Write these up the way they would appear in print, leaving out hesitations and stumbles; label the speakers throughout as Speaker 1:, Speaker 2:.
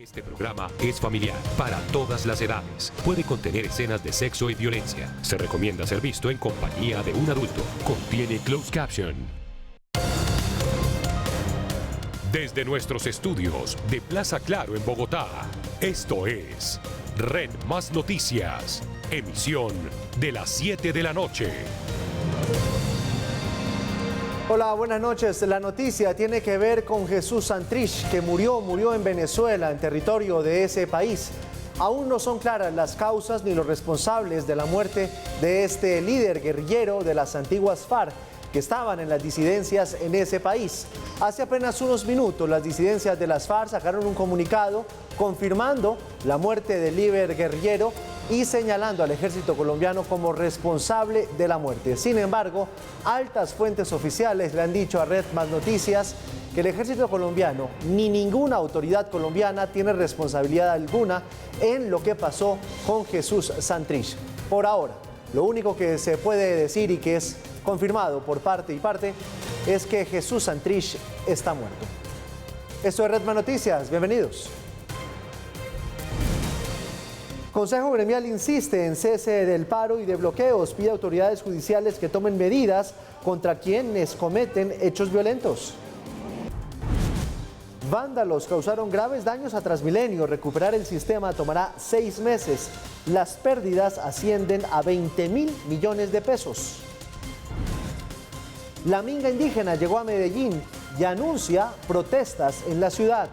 Speaker 1: Este programa es familiar para todas las edades. Puede contener escenas de sexo y violencia. Se recomienda ser visto en compañía de un adulto. Contiene closed caption. Desde nuestros estudios de Plaza Claro en Bogotá, esto es Red Más Noticias, emisión de las 7 de la noche.
Speaker 2: Hola, buenas noches. La noticia tiene que ver con Jesús Santrich, que murió en Venezuela, en territorio de ese país. Aún no son claras las causas ni los responsables de la muerte de este líder guerrillero de las antiguas FARC, que estaban en las disidencias en ese país. Hace apenas unos minutos, las disidencias de las FARC sacaron un comunicado confirmando la muerte del líder guerrillero y señalando al ejército colombiano como responsable de la muerte. Sin embargo, altas fuentes oficiales le han dicho a Red Más Noticias que el ejército colombiano ni ninguna autoridad colombiana tiene responsabilidad alguna en lo que pasó con Jesús Santrich. Por ahora, lo único que se puede decir y que es confirmado por parte y parte es que Jesús Santrich está muerto. Esto es Red Más Noticias, bienvenidos. Consejo Gremial insiste en cese del paro y de bloqueos, pide a autoridades judiciales que tomen medidas contra quienes cometen hechos violentos. Vándalos causaron graves daños a Transmilenio. Recuperar el sistema tomará 6 meses. Las pérdidas ascienden a 20.000 millones de pesos. La minga indígena llegó a Medellín y anuncia protestas en la ciudad.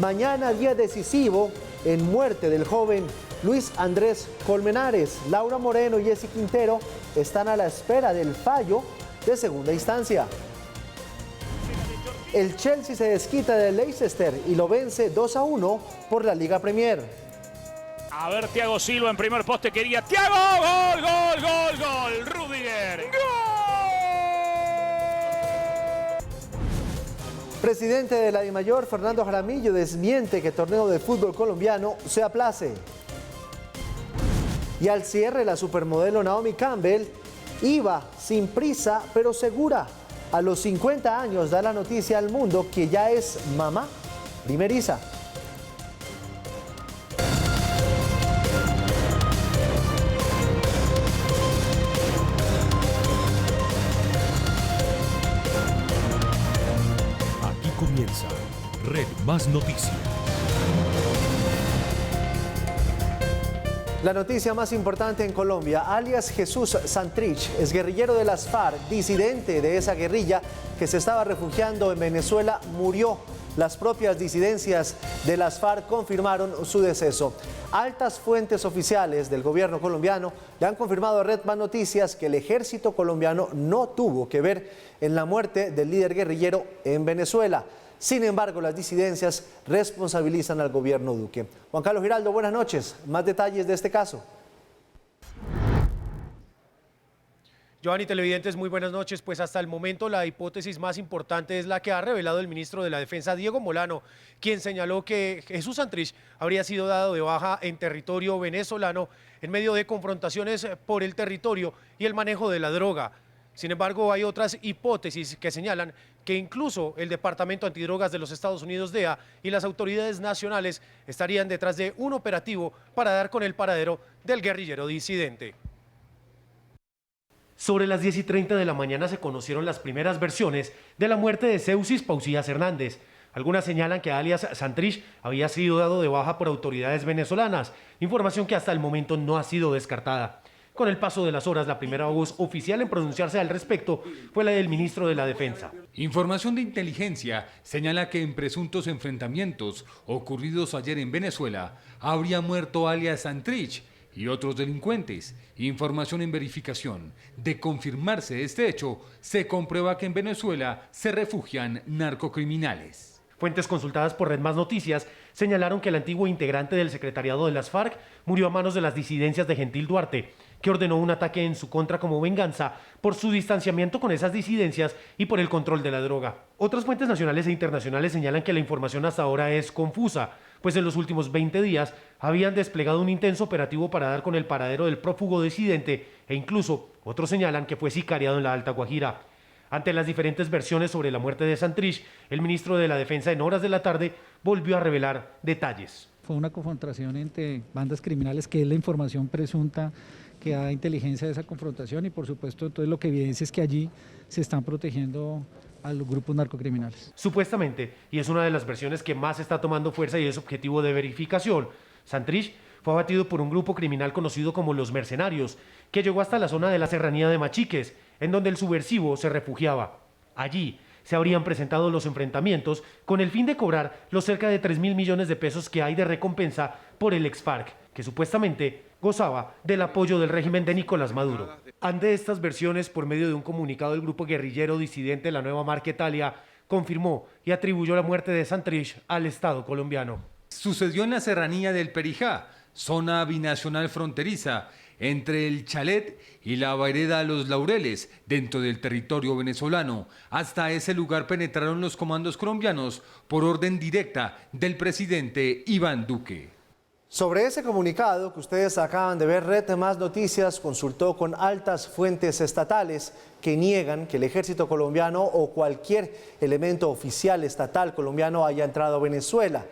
Speaker 2: Mañana día decisivo en muerte del joven Luis Andrés Colmenares. Laura Moreno y Jessy Quintero están a la espera del fallo de segunda instancia. El Chelsea se desquita del Leicester y lo vence 2-1 por la Liga Premier.
Speaker 3: A ver, Thiago Silva en primer poste quería. ¡Thiago! ¡Gol! ¡Rudiger! ¡Gol!
Speaker 2: Presidente de la DIMAYOR, Fernando Jaramillo, desmiente que el torneo de fútbol colombiano se aplace. Y al cierre, la supermodelo Naomi Campbell iba sin prisa pero segura. A los 50 años da la noticia al mundo que ya es mamá primeriza.
Speaker 1: Comienza Red Más Noticias.
Speaker 2: La noticia más importante en Colombia, alias Jesús Santrich, es guerrillero de las FARC, disidente de esa guerrilla que se estaba refugiando en Venezuela, murió. Las propias disidencias de las FARC confirmaron su deceso. Altas fuentes oficiales del gobierno colombiano le han confirmado a Red Más Noticias que el ejército colombiano no tuvo que ver en la muerte del líder guerrillero en Venezuela. Sin embargo, las disidencias responsabilizan al gobierno Duque. Juan Carlos Giraldo, buenas noches. Más detalles de este caso.
Speaker 4: Giovanni, televidentes, muy buenas noches. Pues hasta el momento la hipótesis más importante es la que ha revelado el ministro de la Defensa, Diego Molano, quien señaló que Jesús Santrich habría sido dado de baja en territorio venezolano en medio de confrontaciones por el territorio y el manejo de la droga. Sin embargo, hay otras hipótesis que señalan que incluso el Departamento Antidrogas de los Estados Unidos, DEA, y las autoridades nacionales estarían detrás de un operativo para dar con el paradero del guerrillero disidente. Sobre las 10:30 de la mañana se conocieron las primeras versiones de la muerte de Seusis Pausías Hernández. Algunas señalan que alias Santrich había sido dado de baja por autoridades venezolanas, información que hasta el momento no ha sido descartada. Con el paso de las horas, la primera voz oficial en pronunciarse al respecto fue la del ministro de la Defensa.
Speaker 5: Información de inteligencia señala que en presuntos enfrentamientos ocurridos ayer en Venezuela habría muerto alias Santrich y otros delincuentes. Información en verificación. De confirmarse este hecho, se comprueba que en Venezuela se refugian narcocriminales.
Speaker 4: Fuentes consultadas por Red Más Noticias señalaron que el antiguo integrante del secretariado de las FARC murió a manos de las disidencias de Gentil Duarte, que ordenó un ataque en su contra como venganza por su distanciamiento con esas disidencias y por el control de la droga. Otras fuentes nacionales e internacionales señalan que la información hasta ahora es confusa, pues en los últimos 20 días habían desplegado un intenso operativo para dar con el paradero del prófugo disidente e incluso otros señalan que fue sicariado en la Alta Guajira. Ante las diferentes versiones sobre la muerte de Santrich, el ministro de la Defensa en horas de la tarde volvió a revelar detalles.
Speaker 6: Fue una confrontación entre bandas criminales, que es la información presunta que da inteligencia de esa confrontación, y por supuesto entonces lo que evidencia es que allí se están protegiendo a los grupos narcocriminales.
Speaker 4: Supuestamente, y es una de las versiones que más está tomando fuerza y es objetivo de verificación, Santrich fue abatido por un grupo criminal conocido como los Mercenarios, que llegó hasta la zona de la serranía de Machiques, en donde el subversivo se refugiaba. Allí se habrían presentado los enfrentamientos con el fin de cobrar los cerca de 3.000 millones de pesos que hay de recompensa por el ex-FARC, que supuestamente gozaba del apoyo del régimen de Nicolás Maduro. Ante estas versiones, por medio de un comunicado, el grupo guerrillero disidente La Nueva Marca Italia confirmó y atribuyó la muerte de Santrich al Estado colombiano.
Speaker 5: Sucedió en la serranía del Perijá, zona binacional fronteriza, entre el Chalet y la vereda Los Laureles, dentro del territorio venezolano. Hasta ese lugar penetraron los comandos colombianos por orden directa del presidente Iván Duque.
Speaker 2: Sobre ese comunicado que ustedes acaban de ver, Red Más Noticias consultó con altas fuentes estatales que niegan que el ejército colombiano o cualquier elemento oficial estatal colombiano haya entrado a Venezuela.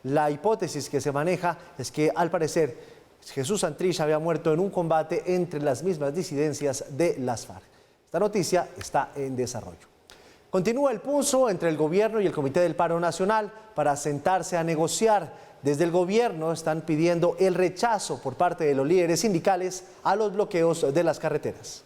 Speaker 2: La hipótesis que se maneja es que, al parecer, Jesús Santrich había muerto en un combate entre las mismas disidencias de las FARC. Esta noticia está en desarrollo. Continúa el pulso entre el gobierno y el Comité del Paro Nacional para sentarse a negociar. Desde el gobierno están pidiendo el rechazo por parte de los líderes sindicales a los bloqueos de las carreteras.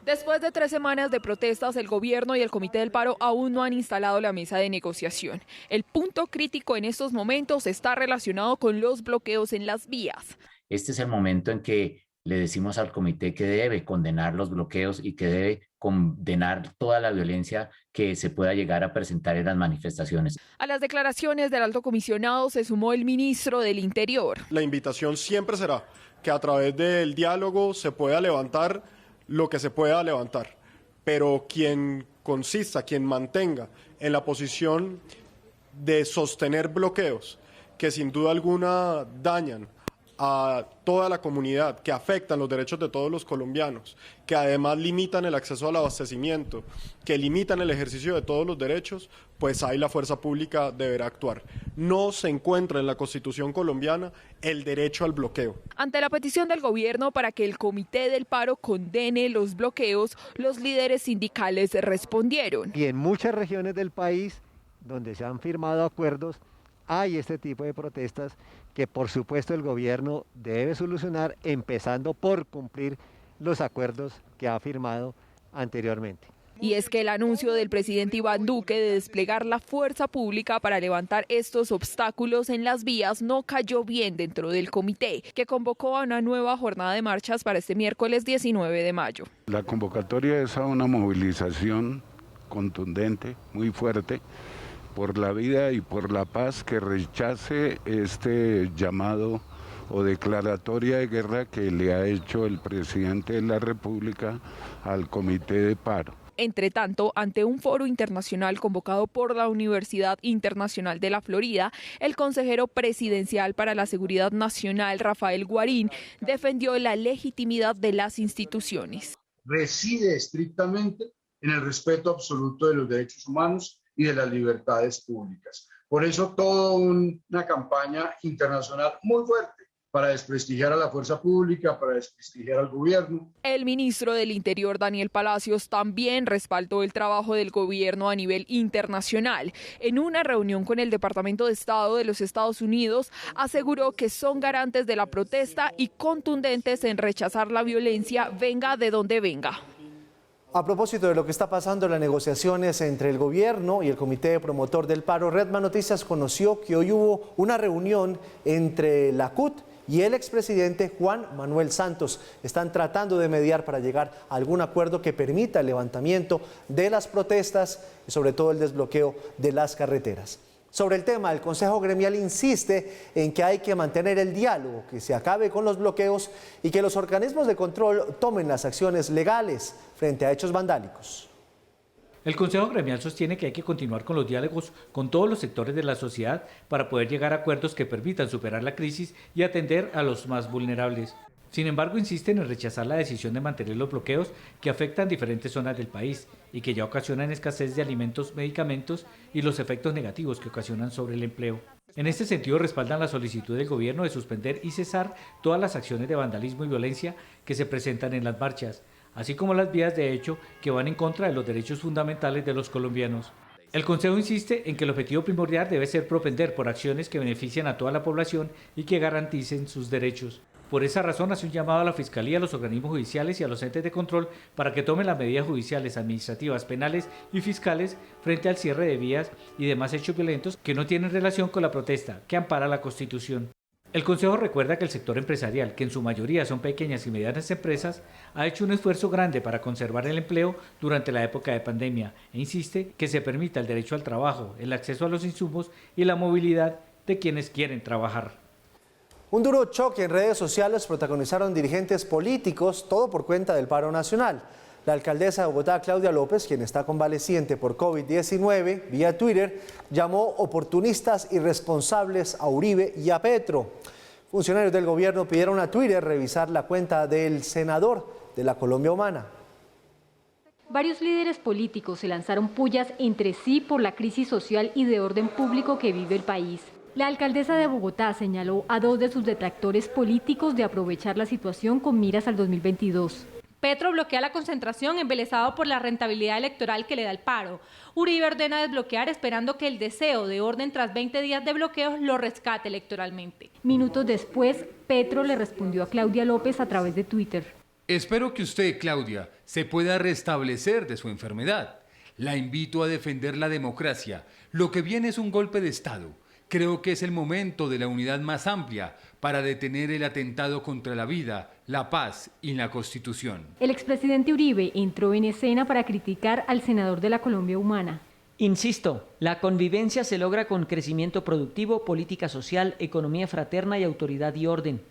Speaker 7: Después de 3 semanas de protestas, el gobierno y el Comité del Paro aún no han instalado la mesa de negociación. El punto crítico en estos momentos está relacionado con los bloqueos en las vías.
Speaker 8: Este es el momento en que le decimos al comité que debe condenar los bloqueos y que debe condenar toda la violencia que se pueda llegar a presentar en las manifestaciones.
Speaker 7: A las declaraciones del alto comisionado se sumó el ministro del Interior.
Speaker 9: La invitación siempre será que a través del diálogo se pueda levantar lo que se pueda levantar, pero quien mantenga en la posición de sostener bloqueos que sin duda alguna dañan a toda la comunidad, que afectan los derechos de todos los colombianos, que además limitan el acceso al abastecimiento, que limitan el ejercicio de todos los derechos, pues ahí la fuerza pública deberá actuar. No se encuentra en la Constitución colombiana el derecho al bloqueo.
Speaker 7: Ante la petición del gobierno para que el Comité del Paro condene los bloqueos, los líderes sindicales respondieron.
Speaker 10: Y en muchas regiones del país donde se han firmado acuerdos, hay este tipo de protestas que por supuesto el gobierno debe solucionar, empezando por cumplir los acuerdos que ha firmado anteriormente.
Speaker 7: Y es que el anuncio del presidente Iván Duque de desplegar la fuerza pública para levantar estos obstáculos en las vías no cayó bien dentro del comité, que convocó a una nueva jornada de marchas para este miércoles 19 de mayo.
Speaker 11: La convocatoria es a una movilización contundente, muy fuerte, por la vida y por la paz, que rechace este llamado o declaratoria de guerra que le ha hecho el presidente de la República al Comité de Paro.
Speaker 7: Entre tanto, ante un foro internacional convocado por la Universidad Internacional de la Florida, el consejero presidencial para la Seguridad Nacional, Rafael Guarín, defendió la legitimidad de las instituciones.
Speaker 12: Reside estrictamente en el respeto absoluto de los derechos humanos y de las libertades públicas. Por eso toda una campaña internacional muy fuerte para desprestigiar a la fuerza pública, para desprestigiar al gobierno.
Speaker 7: El ministro del Interior, Daniel Palacios, también respaldó el trabajo del gobierno a nivel internacional. En una reunión con el Departamento de Estado de los Estados Unidos, aseguró que son garantes de la protesta y contundentes en rechazar la violencia, venga de donde venga.
Speaker 2: A propósito de lo que está pasando en las negociaciones entre el gobierno y el Comité Promotor del Paro, Red Más Noticias conoció que hoy hubo una reunión entre la CUT y el expresidente Juan Manuel Santos. Están tratando de mediar para llegar a algún acuerdo que permita el levantamiento de las protestas y sobre todo el desbloqueo de las carreteras. Sobre el tema, el Consejo Gremial insiste en que hay que mantener el diálogo, que se acabe con los bloqueos y que los organismos de control tomen las acciones legales frente a hechos vandálicos.
Speaker 13: El Consejo Gremial sostiene que hay que continuar con los diálogos con todos los sectores de la sociedad para poder llegar a acuerdos que permitan superar la crisis y atender a los más vulnerables. Sin embargo, insisten en rechazar la decisión de mantener los bloqueos que afectan diferentes zonas del país y que ya ocasionan escasez de alimentos, medicamentos y los efectos negativos que ocasionan sobre el empleo. En este sentido, respaldan la solicitud del gobierno de suspender y cesar todas las acciones de vandalismo y violencia que se presentan en las marchas, así como las vías de hecho que van en contra de los derechos fundamentales de los colombianos. El Consejo insiste en que el objetivo primordial debe ser propender por acciones que beneficien a toda la población y que garanticen sus derechos. Por esa razón hace un llamado a la Fiscalía, a los organismos judiciales y a los entes de control para que tomen las medidas judiciales, administrativas, penales y fiscales frente al cierre de vías y demás hechos violentos que no tienen relación con la protesta, que ampara la Constitución. El Consejo recuerda que el sector empresarial, que en su mayoría son pequeñas y medianas empresas, ha hecho un esfuerzo grande para conservar el empleo durante la época de pandemia e insiste que se permita el derecho al trabajo, el acceso a los insumos y la movilidad de quienes quieren trabajar.
Speaker 2: Un duro choque en redes sociales protagonizaron dirigentes políticos, todo por cuenta del paro nacional. La alcaldesa de Bogotá, Claudia López, quien está convaleciente por COVID-19, vía Twitter, llamó oportunistas irresponsables a Uribe y a Petro. Funcionarios del gobierno pidieron a Twitter revisar la cuenta del senador de la Colombia Humana.
Speaker 14: Varios líderes políticos se lanzaron pullas entre sí por la crisis social y de orden público que vive el país. La alcaldesa de Bogotá señaló a 2 de sus detractores políticos de aprovechar la situación con miras al 2022.
Speaker 15: Petro bloquea la concentración embelesado por la rentabilidad electoral que le da el paro. Uribe ordena desbloquear esperando que el deseo de orden tras 20 días de bloqueos lo rescate electoralmente.
Speaker 14: Minutos después, Petro le respondió a Claudia López a través de Twitter.
Speaker 5: Espero que usted, Claudia, se pueda restablecer de su enfermedad. La invito a defender la democracia. Lo que viene es un golpe de Estado. Creo que es el momento de la unidad más amplia para detener el atentado contra la vida, la paz y la Constitución.
Speaker 14: El expresidente Uribe entró en escena para criticar al senador de la Colombia Humana.
Speaker 16: Insisto, la convivencia se logra con crecimiento productivo, política social, economía fraterna y autoridad y orden.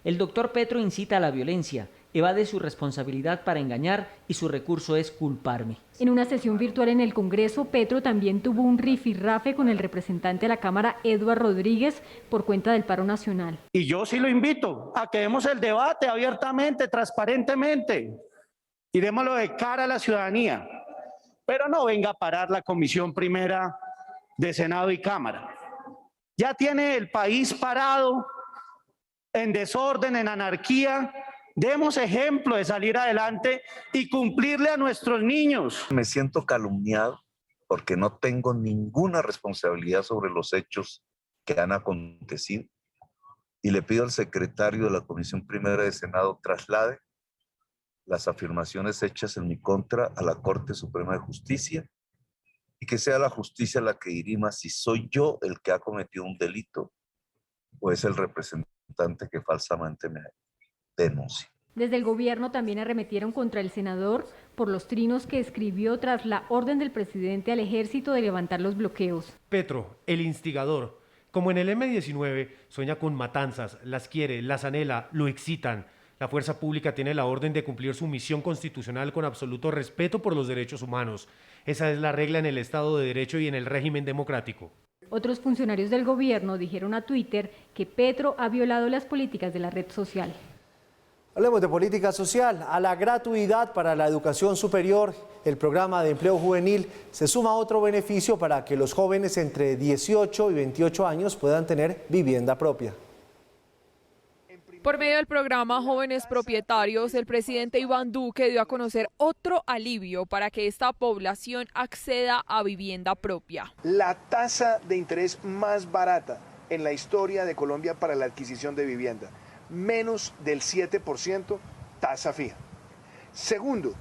Speaker 16: El doctor Petro incita a la violencia, evade su responsabilidad para engañar y su recurso es culparme.
Speaker 14: En una sesión virtual en el Congreso, Petro también tuvo un rifirrafe con el representante de la Cámara, Eduard Rodríguez, por cuenta del paro nacional.
Speaker 17: Y yo sí lo invito a que demos el debate abiertamente, transparentemente, y démoslo de cara a la ciudadanía. Pero no venga a parar la Comisión Primera de Senado y Cámara. Ya tiene el país parado, en desorden, en anarquía. Demos ejemplo de salir adelante y cumplirle a nuestros niños.
Speaker 18: Me siento calumniado porque no tengo ninguna responsabilidad sobre los hechos que han acontecido y le pido al secretario de la Comisión Primera de Senado traslade las afirmaciones hechas en mi contra a la Corte Suprema de Justicia y que sea la justicia la que dirima si soy yo el que ha cometido un delito o es el representante que falsamente me denuncia.
Speaker 14: Desde el gobierno también arremetieron contra el senador por los trinos que escribió tras la orden del presidente al ejército de levantar los bloqueos.
Speaker 4: Petro, el instigador, como en el M-19, sueña con matanzas, las quiere, las anhela, lo excitan. La fuerza pública tiene la orden de cumplir su misión constitucional con absoluto respeto por los derechos humanos. Esa es la regla en el Estado de Derecho y en el régimen democrático.
Speaker 14: Otros funcionarios del gobierno dijeron a Twitter que Petro ha violado las políticas de la red social.
Speaker 2: Hablemos de política social. A la gratuidad para la educación superior, el programa de empleo juvenil se suma otro beneficio para que los jóvenes entre 18 y 28 años puedan tener vivienda propia.
Speaker 7: Por medio del programa Jóvenes Propietarios, el presidente Iván Duque dio a conocer otro alivio para que esta población acceda a vivienda propia.
Speaker 19: La tasa de interés más barata en la historia de Colombia para la adquisición de vivienda. Menos del 7% tasa fija. Segundo,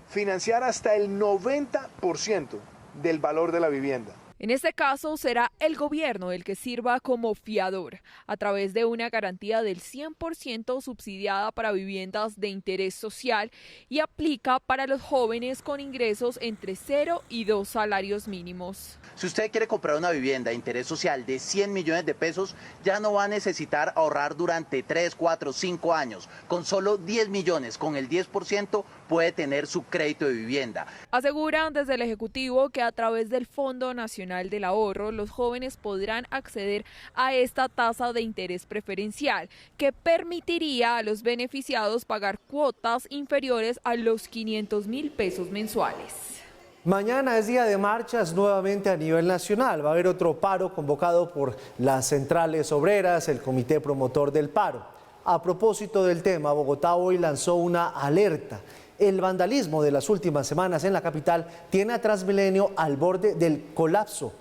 Speaker 19: financiar hasta el 90% del valor de la vivienda.
Speaker 7: En este caso será el gobierno el que sirva como fiador a través de una garantía del 100% subsidiada para viviendas de interés social y aplica para los jóvenes con ingresos entre 0 y 2 salarios mínimos.
Speaker 20: Si usted quiere comprar una vivienda de interés social de 100 millones de pesos, ya no va a necesitar ahorrar durante 3, 4, 5 años. Con solo 10 millones, con el 10%, puede tener su crédito de vivienda.
Speaker 7: Aseguran desde el Ejecutivo que a través del Fondo Nacional del Ahorro los jóvenes podrán acceder a esta tasa de interés preferencial que permitiría a los beneficiados pagar cuotas inferiores a los 500.000 pesos mensuales.
Speaker 2: Mañana es día de marchas nuevamente a nivel nacional. Va a haber otro paro convocado por las centrales obreras, el comité promotor del paro. A propósito del tema, Bogotá hoy lanzó una alerta. El vandalismo de las últimas semanas en la capital tiene a Transmilenio al borde del colapso.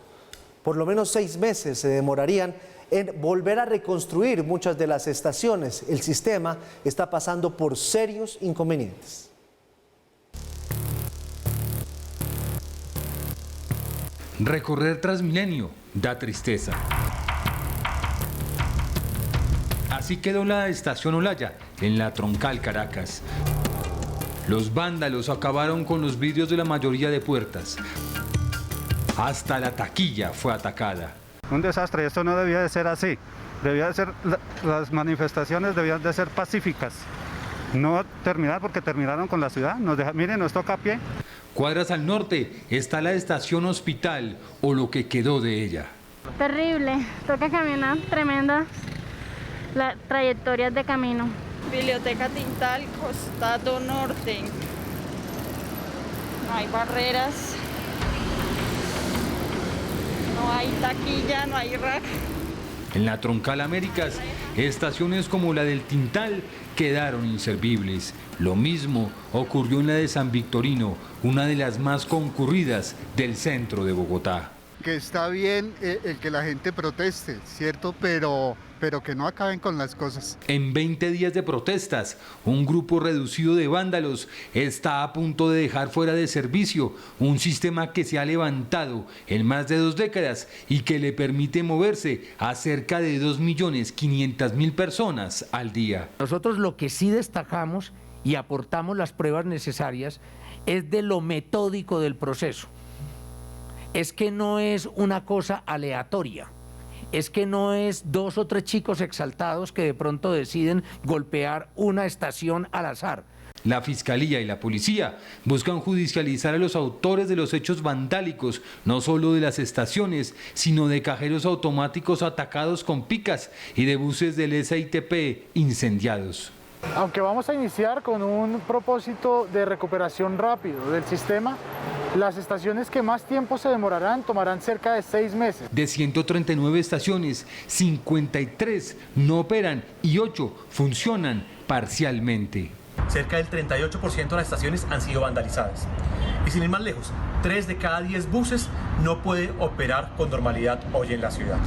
Speaker 2: Por lo menos 6 meses se demorarían en volver a reconstruir muchas de las estaciones. El sistema está pasando por serios inconvenientes.
Speaker 5: Recorrer Transmilenio da tristeza. Así quedó la estación Olaya, en la Troncal Caracas. Los vándalos acabaron con los vidrios de la mayoría de puertas. Hasta la taquilla fue atacada.
Speaker 21: Un desastre, esto no debía de ser así. Debía de ser, las manifestaciones debían de ser pacíficas. No terminar porque terminaron con la ciudad. Miren, nos toca a pie.
Speaker 5: Cuadras al norte está la estación Hospital, o lo que quedó de ella.
Speaker 22: Terrible, toca caminar, tremendas las trayectorias de camino.
Speaker 23: Biblioteca Tintal, Costado Norte. No hay barreras, no hay taquilla, no hay rack.
Speaker 5: En la Troncal Américas, estaciones como la del Tintal quedaron inservibles. Lo mismo ocurrió en la de San Victorino, una de las más concurridas del centro de Bogotá.
Speaker 24: Que está bien el que la gente proteste, ¿cierto? Pero que no acaben con las cosas.
Speaker 5: En 20 días de protestas, un grupo reducido de vándalos está a punto de dejar fuera de servicio un sistema que se ha levantado en más de 2 décadas y que le permite moverse a cerca de 2.500.000 personas al día.
Speaker 25: Nosotros lo que sí destacamos y aportamos las pruebas necesarias es de lo metódico del proceso. Es que no es una cosa aleatoria. Es que no es 2 o 3 chicos exaltados que de pronto deciden golpear una estación al azar.
Speaker 5: La Fiscalía y la Policía buscan judicializar a los autores de los hechos vandálicos, no solo de las estaciones, sino de cajeros automáticos atacados con picas y de buses del SITP incendiados.
Speaker 26: Aunque vamos a iniciar con un propósito de recuperación rápido del sistema, las estaciones que más tiempo se demorarán tomarán cerca de 6 meses.
Speaker 5: De 139 estaciones, 53 no operan y 8 funcionan parcialmente.
Speaker 27: Cerca del 38% de las estaciones han sido vandalizadas. Y sin ir más lejos, 3 de cada 10 buses no pueden operar con normalidad hoy en la ciudad.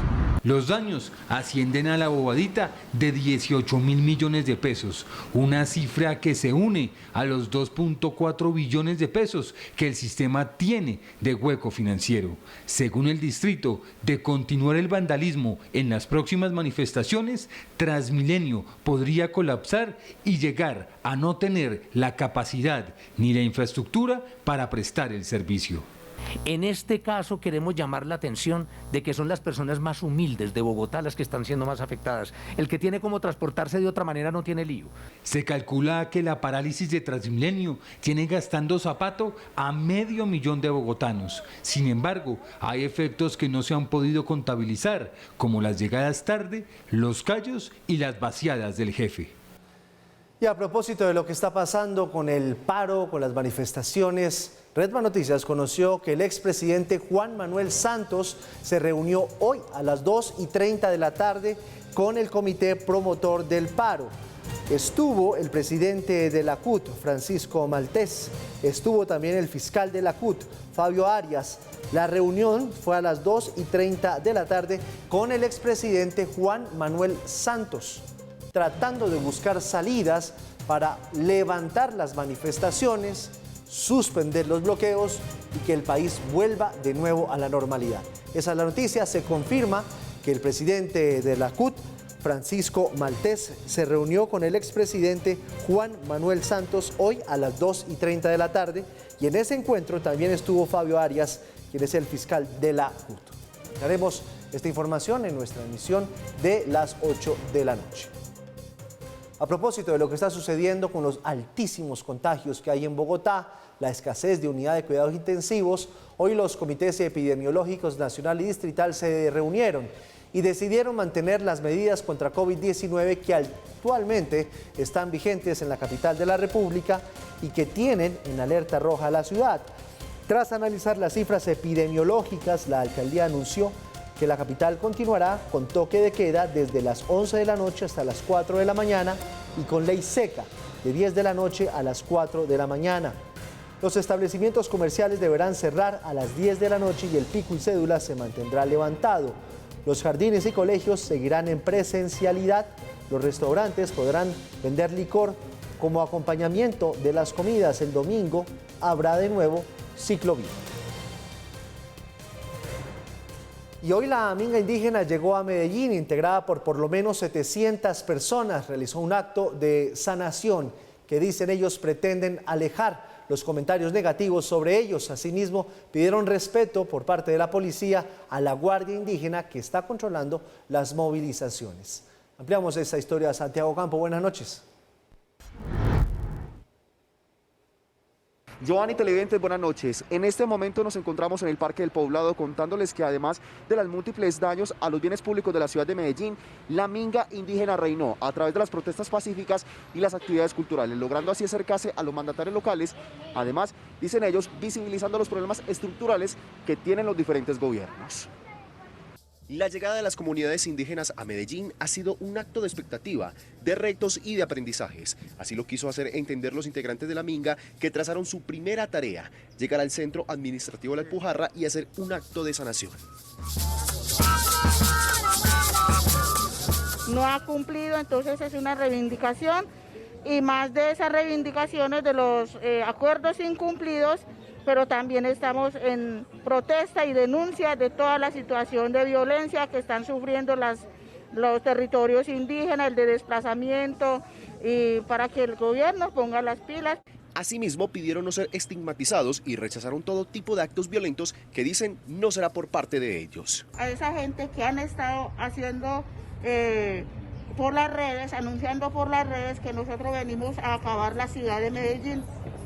Speaker 5: Los daños ascienden a la bobadita de 18.000 millones de pesos, una cifra que se une a los 2.4 billones de pesos que el sistema tiene de hueco financiero. Según el distrito, de continuar el vandalismo en las próximas manifestaciones, Transmilenio podría colapsar y llegar a no tener la capacidad ni la infraestructura para prestar el servicio.
Speaker 25: En este caso queremos llamar la atención de que son las personas más humildes de Bogotá las que están siendo más afectadas. El que tiene cómo transportarse de otra manera no tiene lío.
Speaker 5: Se calcula que la parálisis de Transmilenio tiene gastando zapato a 500.000 de bogotanos. Sin embargo, hay efectos que no se han podido contabilizar, como las llegadas tarde, los callos y las vaciadas del jefe.
Speaker 2: Y a propósito de lo que está pasando con el paro, con las manifestaciones, Redman Noticias conoció que el expresidente Juan Manuel Santos se reunió hoy a las 2:30 de la tarde con el comité promotor del paro. Estuvo el presidente de la CUT, Francisco Maltés, estuvo también el fiscal de la CUT, Fabio Arias. La reunión fue a las 2:30 de la tarde con el expresidente Juan Manuel Santos, tratando de buscar salidas para levantar las manifestaciones, suspender los bloqueos y que el país vuelva de nuevo a la normalidad. Esa es la noticia. Se confirma que el presidente de la CUT, Francisco Maltés, se reunió con el expresidente Juan Manuel Santos hoy a las 2:30 de la tarde y en ese encuentro también estuvo Fabio Arias, quien es el fiscal de la CUT. Daremos esta información en nuestra emisión de las 8 de la noche. A propósito de lo que está sucediendo con los altísimos contagios que hay en Bogotá, la escasez de unidad de cuidados intensivos, hoy los comités epidemiológicos nacional y distrital se reunieron y decidieron mantener las medidas contra COVID-19 que actualmente están vigentes en la capital de la República y que tienen en alerta roja a la ciudad. Tras analizar las cifras epidemiológicas, la alcaldía anunció que la capital continuará con toque de queda desde las 11 de la noche hasta las 4 de la mañana y con ley seca de 10 de la noche a las 4 de la mañana. Los establecimientos comerciales deberán cerrar a las 10 de la noche y el pico y cédula se mantendrá levantado. Los jardines y colegios seguirán en presencialidad. Los restaurantes podrán vender licor como acompañamiento de las comidas. El domingo habrá de nuevo ciclovía. Y hoy la minga indígena llegó a Medellín, integrada por lo menos 700 personas. Realizó un acto de sanación que, dicen ellos, pretenden alejar los comentarios negativos sobre ellos. Asimismo, pidieron respeto por parte de la policía a la Guardia Indígena que está controlando las movilizaciones. Ampliamos esta historia a Santiago Campo. Buenas noches.
Speaker 1: Giovanni, televidentes, buenas noches. En este momento nos encontramos en el Parque del Poblado contándoles que además de los múltiples daños a los bienes públicos de la ciudad de Medellín, la minga indígena reinó a través de las protestas pacíficas y las actividades culturales, logrando así acercarse a los mandatarios locales, además, dicen ellos, visibilizando los problemas estructurales que tienen los diferentes gobiernos.
Speaker 3: La llegada de las comunidades indígenas a Medellín ha sido un acto de expectativa, de retos y de aprendizajes. Así lo quiso hacer entender los integrantes de la minga, que trazaron su primera tarea, llegar al centro administrativo de la Alpujarra y hacer un acto de sanación.
Speaker 6: No ha cumplido, entonces es una reivindicación, y más de esas reivindicaciones de los acuerdos incumplidos, pero también estamos en protesta y denuncia de toda la situación de violencia que están sufriendo los territorios indígenas, el de desplazamiento, y para que el gobierno ponga las pilas.
Speaker 3: Asimismo, pidieron no ser estigmatizados y rechazaron todo tipo de actos violentos que dicen no será por parte de ellos.
Speaker 6: A esa gente que han estado haciendo por las redes, anunciando por las redes que nosotros venimos a acabar la ciudad de Medellín,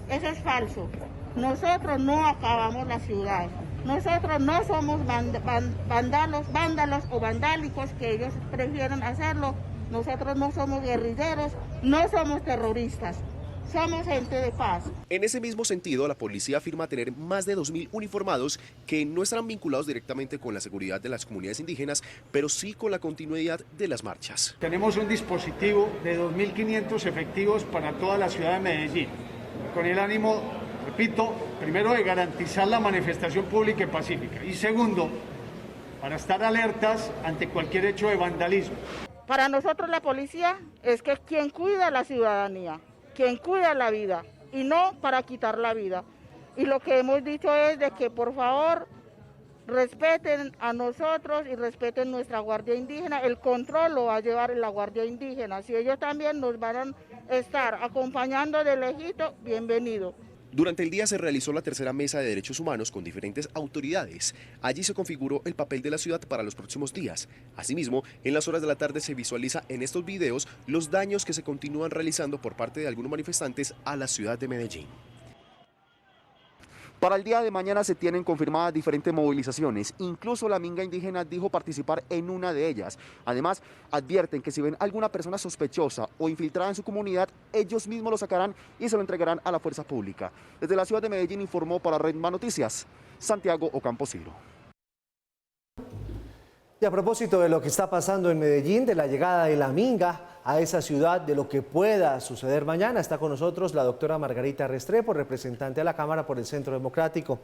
Speaker 6: eso es falso. Nosotros no acabamos la ciudad, nosotros no somos vándalos o vandálicos, que ellos prefieren hacerlo. Nosotros no somos guerrilleros, no somos terroristas, somos gente de paz.
Speaker 3: En ese mismo sentido, la policía afirma tener más de 2.000 uniformados que no estarán vinculados directamente con la seguridad de las comunidades indígenas, pero sí con la continuidad de las marchas.
Speaker 8: Tenemos un dispositivo de 2.500 efectivos para toda la ciudad de Medellín, con el ánimo, repito, primero de garantizar la manifestación pública y pacífica, y segundo, para estar alertas ante cualquier hecho de vandalismo.
Speaker 6: Para nosotros la policía es que quien cuida a la ciudadanía, quien cuida la vida, y no para quitar la vida. Y lo que hemos dicho es de que por favor respeten a nosotros y respeten nuestra Guardia Indígena. El control lo va a llevar la Guardia Indígena. Si ellos también nos van a estar acompañando de lejito, bienvenido.
Speaker 3: Durante el día se realizó la tercera mesa de derechos humanos con diferentes autoridades. Allí se configuró el papel de la ciudad para los próximos días. Asimismo, en las horas de la tarde se visualiza en estos videos los daños que se continúan realizando por parte de algunos manifestantes a la ciudad de Medellín.
Speaker 1: Para el día de mañana se tienen confirmadas diferentes movilizaciones, incluso la minga indígena dijo participar en una de ellas. Además, advierten que si ven alguna persona sospechosa o infiltrada en su comunidad, ellos mismos lo sacarán y se lo entregarán a la fuerza pública. Desde la ciudad de Medellín informó para Red Más Noticias, Santiago Ocampo Ciro.
Speaker 2: Y a propósito de lo que está pasando en Medellín, de la llegada de la minga a esa ciudad, de lo que pueda suceder mañana, está con nosotros la doctora Margarita Restrepo, representante de la Cámara por el Centro Democrático.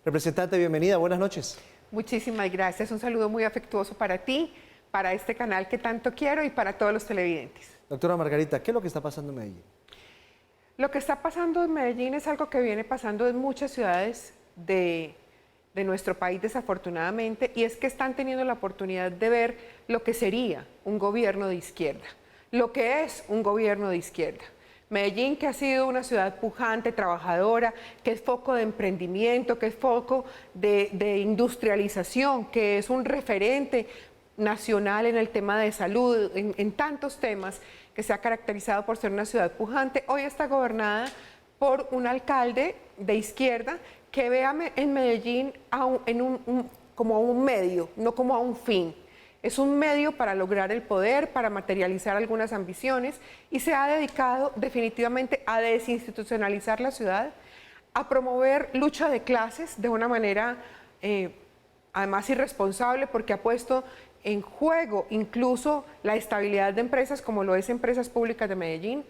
Speaker 2: Representante, bienvenida, buenas noches.
Speaker 9: Muchísimas gracias, un saludo muy afectuoso para ti, para este canal que tanto quiero y para todos los televidentes.
Speaker 2: Doctora Margarita, ¿qué es lo que está pasando en Medellín?
Speaker 9: Lo que está pasando en Medellín es algo que viene pasando en muchas ciudades de nuestro país, desafortunadamente, y es que están teniendo la oportunidad de ver lo que sería un gobierno de izquierda, lo que es un gobierno de izquierda. Medellín, que ha sido una ciudad pujante, trabajadora, que es foco de emprendimiento, que es foco de industrialización, que es un referente nacional en el tema de salud, en tantos temas, que se ha caracterizado por ser una ciudad pujante, hoy está gobernada por un alcalde de izquierda que ve en Medellín como a un medio, no como a un fin. Es un medio para lograr el poder, para materializar algunas ambiciones, y se ha dedicado definitivamente a desinstitucionalizar la ciudad, a promover lucha de clases de una manera además irresponsable, porque ha puesto en juego incluso la estabilidad de empresas como lo es Empresas Públicas de Medellín,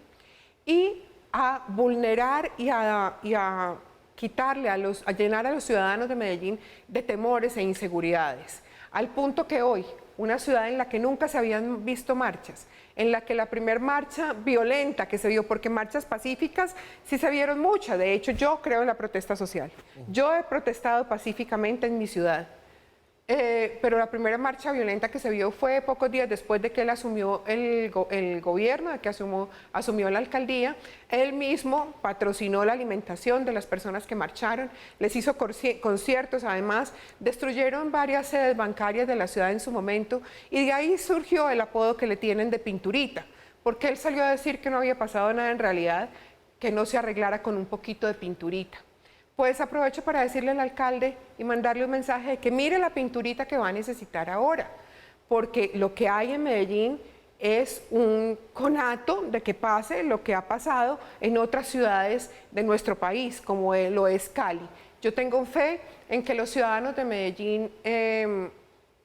Speaker 9: y a vulnerar y a quitarle, a llenar a los ciudadanos de Medellín de temores e inseguridades, al punto que hoy, una ciudad en la que nunca se habían visto marchas, en la que la primera marcha violenta que se vio, porque marchas pacíficas sí se vieron muchas, de hecho yo creo en la protesta social, yo he protestado pacíficamente en mi ciudad, pero la primera marcha violenta que se vio fue pocos días después de que él asumió el gobierno, de que asumió la alcaldía. Él mismo patrocinó la alimentación de las personas que marcharon, les hizo conciertos, además destruyeron varias sedes bancarias de la ciudad en su momento, y de ahí surgió el apodo que le tienen de Pinturita, porque él salió a decir que no había pasado nada en realidad, que no se arreglara con un poquito de pinturita. Pues aprovecho para decirle al alcalde y mandarle un mensaje de que mire la pinturita que va a necesitar ahora, porque lo que hay en Medellín es un conato de que pase lo que ha pasado en otras ciudades de nuestro país, como lo es Cali. Yo tengo fe en que los ciudadanos de Medellín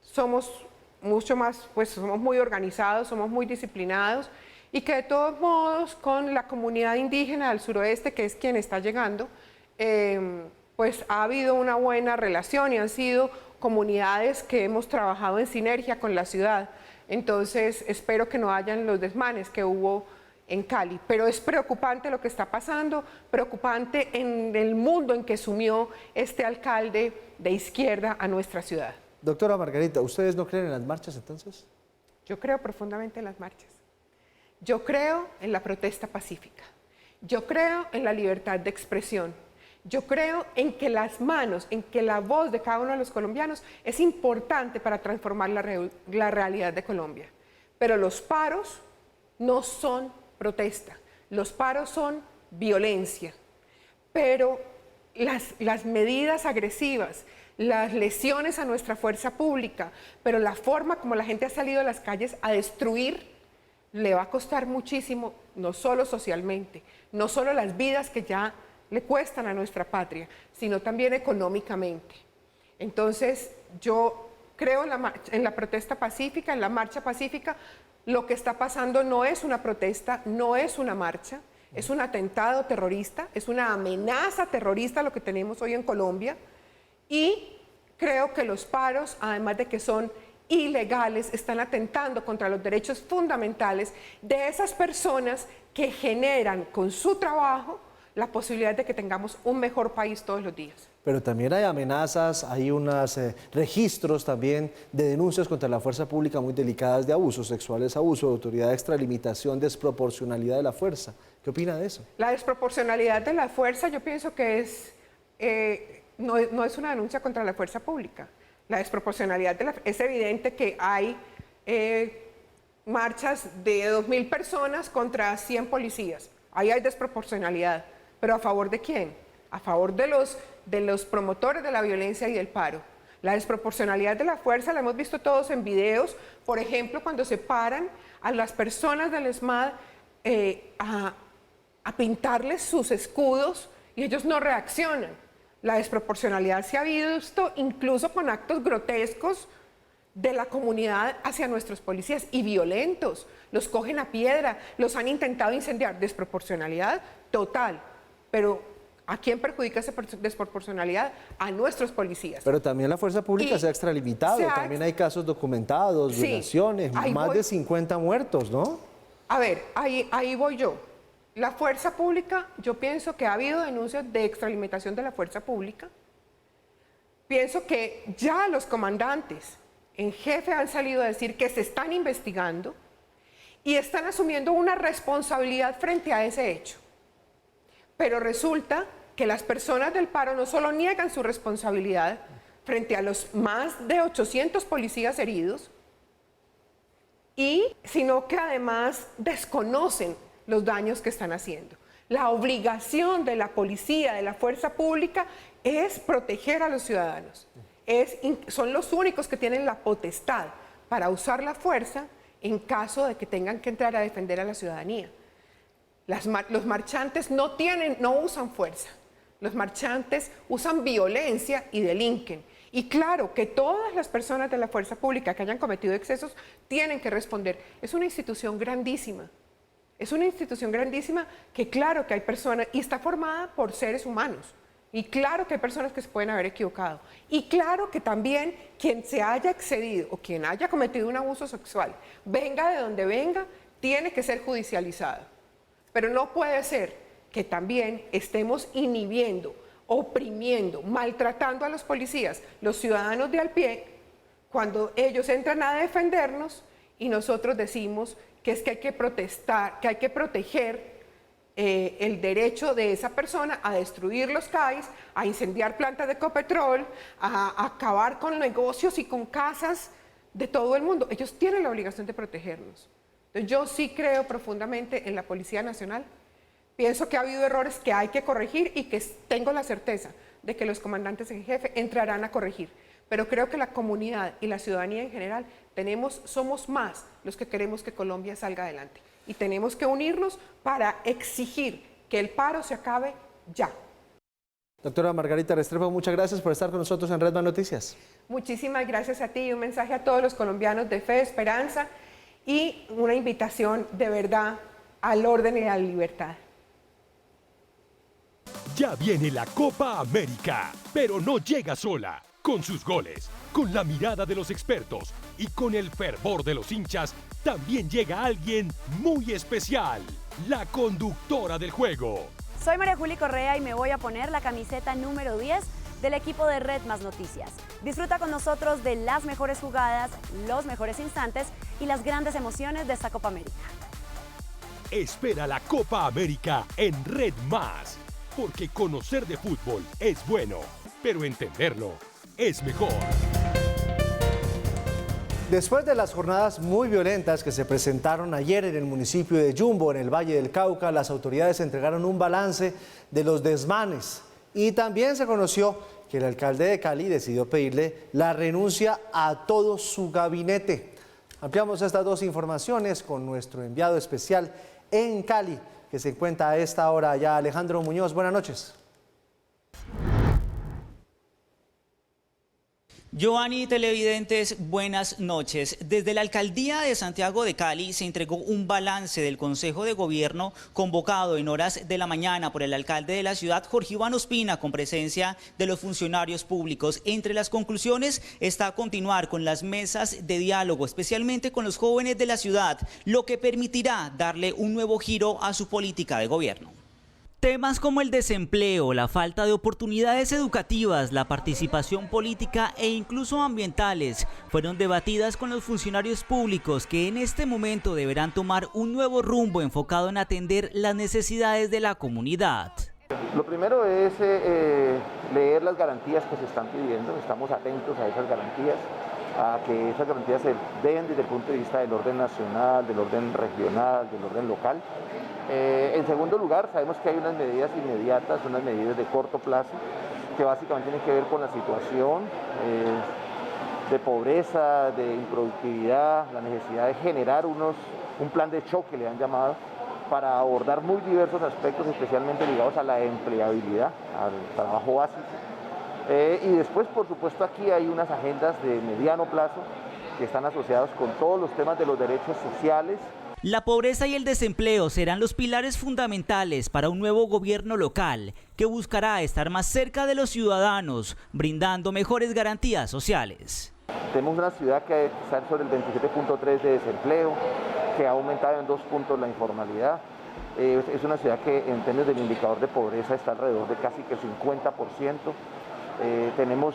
Speaker 9: somos mucho más, pues somos muy organizados, somos muy disciplinados, y que de todos modos con la comunidad indígena del suroeste, que es quien está llegando, pues ha habido una buena relación y han sido comunidades que hemos trabajado en sinergia con la ciudad. Entonces espero que no hayan los desmanes que hubo en Cali, pero es preocupante lo que está pasando, preocupante en el mundo en que sumió este alcalde de izquierda a nuestra ciudad.
Speaker 2: Doctora Margarita, ¿ustedes no creen en las marchas entonces?
Speaker 9: Yo creo profundamente en las marchas. Yo creo en la protesta pacífica. Yo creo en la libertad de expresión. Yo creo en que las manos, en que la voz de cada uno de los colombianos es importante para transformar la realidad de Colombia. Pero los paros no son protesta, los paros son violencia. Pero las medidas agresivas, las lesiones a nuestra fuerza pública, pero la forma como la gente ha salido a las calles a destruir, le va a costar muchísimo, no solo socialmente, no solo las vidas que ya le cuestan a nuestra patria, sino también económicamente. Entonces, yo creo en la protesta pacífica, en la marcha pacífica. Lo que está pasando no es una protesta, no es una marcha, es un atentado terrorista, es una amenaza terrorista lo que tenemos hoy en Colombia, y creo que los paros, además de que son ilegales, están atentando contra los derechos fundamentales de esas personas que generan con su trabajo la posibilidad de que tengamos un mejor país todos los días.
Speaker 2: Pero también hay amenazas, hay unos registros también de denuncias contra la fuerza pública muy delicadas de abusos sexuales, abuso de autoridad, extralimitación, desproporcionalidad de la fuerza. ¿Qué opina de eso?
Speaker 9: La desproporcionalidad de la fuerza, yo pienso que no es una denuncia contra la fuerza pública. La desproporcionalidad es evidente que hay marchas de 2.000 personas contra 100 policías. Ahí hay desproporcionalidad. ¿Pero a favor de quién? A favor de los promotores de la violencia y del paro. La desproporcionalidad de la fuerza la hemos visto todos en videos, por ejemplo, cuando se paran a las personas del ESMAD a pintarles sus escudos y ellos no reaccionan. La desproporcionalidad se ha visto incluso con actos grotescos de la comunidad hacia nuestros policías y violentos. Los cogen a piedra, los han intentado incendiar. Desproporcionalidad total. Pero ¿a quién perjudica esa desproporcionalidad? A nuestros policías.
Speaker 2: Pero también la fuerza pública se ha extralimitado, también hay casos documentados, violaciones, más de 50 muertos, ¿no?
Speaker 9: A ver, ahí voy yo. La fuerza pública, yo pienso que ha habido denuncias de extralimitación de la fuerza pública. Pienso que ya los comandantes en jefe han salido a decir que se están investigando y están asumiendo una responsabilidad frente a ese hecho. Pero resulta que las personas del paro no solo niegan su responsabilidad frente a los más de 800 policías heridos, sino que además desconocen los daños que están haciendo. La obligación de la policía, de la fuerza pública, es proteger a los ciudadanos. Son los únicos que tienen la potestad para usar la fuerza en caso de que tengan que entrar a defender a la ciudadanía. Los marchantes no usan fuerza. Los marchantes usan violencia y delinquen. Y claro que todas las personas de la fuerza pública que hayan cometido excesos tienen que responder. Es una institución grandísima. Es una institución grandísima que claro que hay personas, y está formada por seres humanos. Y claro que hay personas que se pueden haber equivocado. Y claro que también quien se haya excedido o quien haya cometido un abuso sexual, venga de donde venga, tiene que ser judicializado. Pero no puede ser que también estemos inhibiendo, oprimiendo, maltratando a los policías, los ciudadanos de al pie, cuando ellos entran a defendernos y nosotros decimos que es que hay que protestar, que hay que proteger el derecho de esa persona a destruir los CAIs, a incendiar plantas de Ecopetrol, a acabar con negocios y con casas de todo el mundo. Ellos tienen la obligación de protegernos. Entonces, yo sí creo profundamente en la Policía Nacional. Pienso que ha habido errores que hay que corregir y que tengo la certeza de que los comandantes en jefe entrarán a corregir. Pero creo que la comunidad y la ciudadanía en general somos más los que queremos que Colombia salga adelante. Y tenemos que unirnos para exigir que el paro se acabe ya.
Speaker 2: Doctora Margarita Restrepo, muchas gracias por estar con nosotros en Red Más Noticias.
Speaker 9: Muchísimas gracias a ti y un mensaje a todos los colombianos de fe, esperanza y una invitación de verdad al orden y a la libertad.
Speaker 10: Ya viene la Copa América, pero no llega sola. Con sus goles, con la mirada de los expertos y con el fervor de los hinchas, también llega alguien muy especial, la conductora del juego.
Speaker 11: Soy María Juli Correa y me voy a poner la camiseta número 10 del equipo de Red Más Noticias. Disfruta con nosotros de las mejores jugadas, los mejores instantes y las grandes emociones de esta Copa América.
Speaker 10: Espera la Copa América en Red Más, porque conocer de fútbol es bueno, pero entenderlo es mejor.
Speaker 2: Después de las jornadas muy violentas que se presentaron ayer en el municipio de Yumbo, en el Valle del Cauca, las autoridades entregaron un balance de los desmanes y también se conoció que el alcalde de Cali decidió pedirle la renuncia a todo su gabinete. Ampliamos estas dos informaciones con nuestro enviado especial en Cali, que se encuentra a esta hora allá, Alejandro Muñoz. Buenas noches.
Speaker 12: Giovanni, televidentes, buenas noches. Desde la Alcaldía de Santiago de Cali se entregó un balance del Consejo de Gobierno convocado en horas de la mañana por el alcalde de la ciudad, Jorge Iván Ospina, con presencia de los funcionarios públicos. Entre las conclusiones está continuar con las mesas de diálogo, especialmente con los jóvenes de la ciudad, lo que permitirá darle un nuevo giro a su política de gobierno. Temas como el desempleo, la falta de oportunidades educativas, la participación política e incluso ambientales fueron debatidas con los funcionarios públicos que en este momento deberán tomar un nuevo rumbo enfocado en atender las necesidades de la comunidad.
Speaker 13: Lo primero es leer las garantías que se están pidiendo, estamos atentos a esas garantías, a que esas garantías se den desde el punto de vista del orden nacional, del orden regional, del orden local. En segundo lugar, sabemos que hay unas medidas inmediatas, unas medidas de corto plazo, que básicamente tienen que ver con la situación de pobreza, de improductividad, la necesidad de generar un plan de choque, le han llamado, para abordar muy diversos aspectos, especialmente ligados a la empleabilidad, al trabajo básico. Y después, por supuesto, aquí hay unas agendas de mediano plazo que están asociadas con todos los temas de los derechos sociales.
Speaker 12: La pobreza y el desempleo serán los pilares fundamentales para un nuevo gobierno local que buscará estar más cerca de los ciudadanos, brindando mejores garantías sociales.
Speaker 13: Tenemos una ciudad que está sobre el 27.3 de desempleo, que ha aumentado en 2 puntos la informalidad. Es una ciudad que en términos del indicador de pobreza está alrededor de casi que el 50%. Tenemos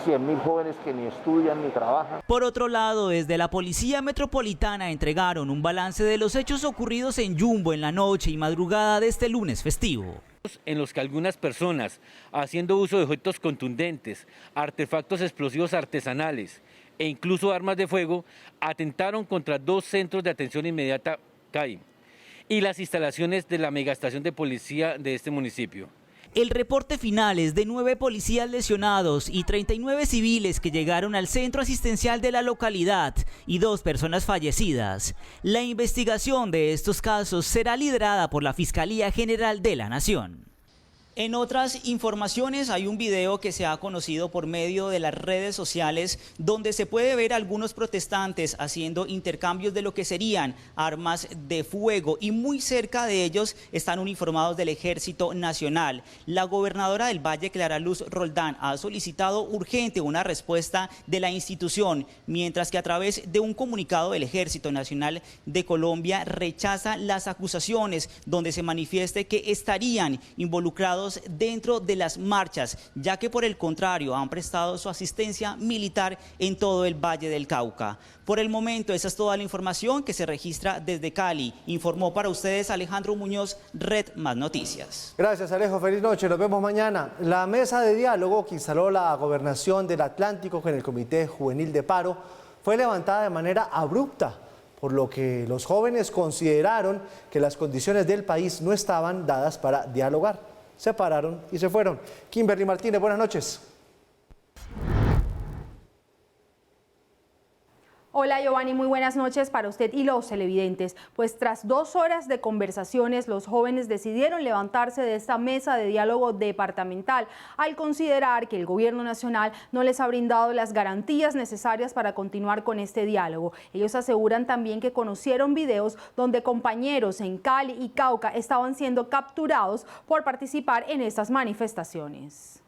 Speaker 13: 100.000 jóvenes que ni estudian ni trabajan.
Speaker 12: Por otro lado, desde la Policía Metropolitana entregaron un balance de los hechos ocurridos en Yumbo en la noche y madrugada de este lunes festivo.
Speaker 15: En los que algunas personas, haciendo uso de objetos contundentes, artefactos explosivos artesanales
Speaker 4: e incluso armas de fuego, atentaron contra 2 centros de atención inmediata CAI y las instalaciones de la megaestación de policía de este municipio.
Speaker 12: El reporte final es de 9 policías lesionados y 39 civiles que llegaron al centro asistencial de la localidad y 2 personas fallecidas. La investigación de estos casos será liderada por la Fiscalía General de la Nación. En otras informaciones hay un video que se ha conocido por medio de las redes sociales donde se puede ver a algunos protestantes haciendo intercambios de lo que serían armas de fuego y muy cerca de ellos están uniformados del Ejército Nacional. La gobernadora del Valle, Clara Luz Roldán, ha solicitado urgente una respuesta de la institución, mientras que a través de un comunicado del Ejército Nacional de Colombia rechaza las acusaciones donde se manifieste que estarían involucrados dentro de las marchas, ya que por el contrario han prestado su asistencia militar en todo el Valle del Cauca. Por el momento esa es toda la información que se registra desde Cali. Informó para ustedes Alejandro Muñoz, Red Más Noticias.
Speaker 2: Gracias, Alejo, feliz noche, nos vemos mañana. La mesa de diálogo que instaló la Gobernación del Atlántico con el Comité Juvenil de Paro fue levantada de manera abrupta, por lo que los jóvenes consideraron que las condiciones del país no estaban dadas para dialogar. Se pararon y se fueron. Kimberly Martínez, buenas noches.
Speaker 14: Hola Giovanni, muy buenas noches para usted y los televidentes. Pues tras 2 horas de conversaciones, los jóvenes decidieron levantarse de esta mesa de diálogo departamental al considerar que el gobierno nacional no les ha brindado las garantías necesarias para continuar con este diálogo. Ellos aseguran también que conocieron videos donde compañeros en Cali y Cauca estaban siendo capturados por participar en estas manifestaciones.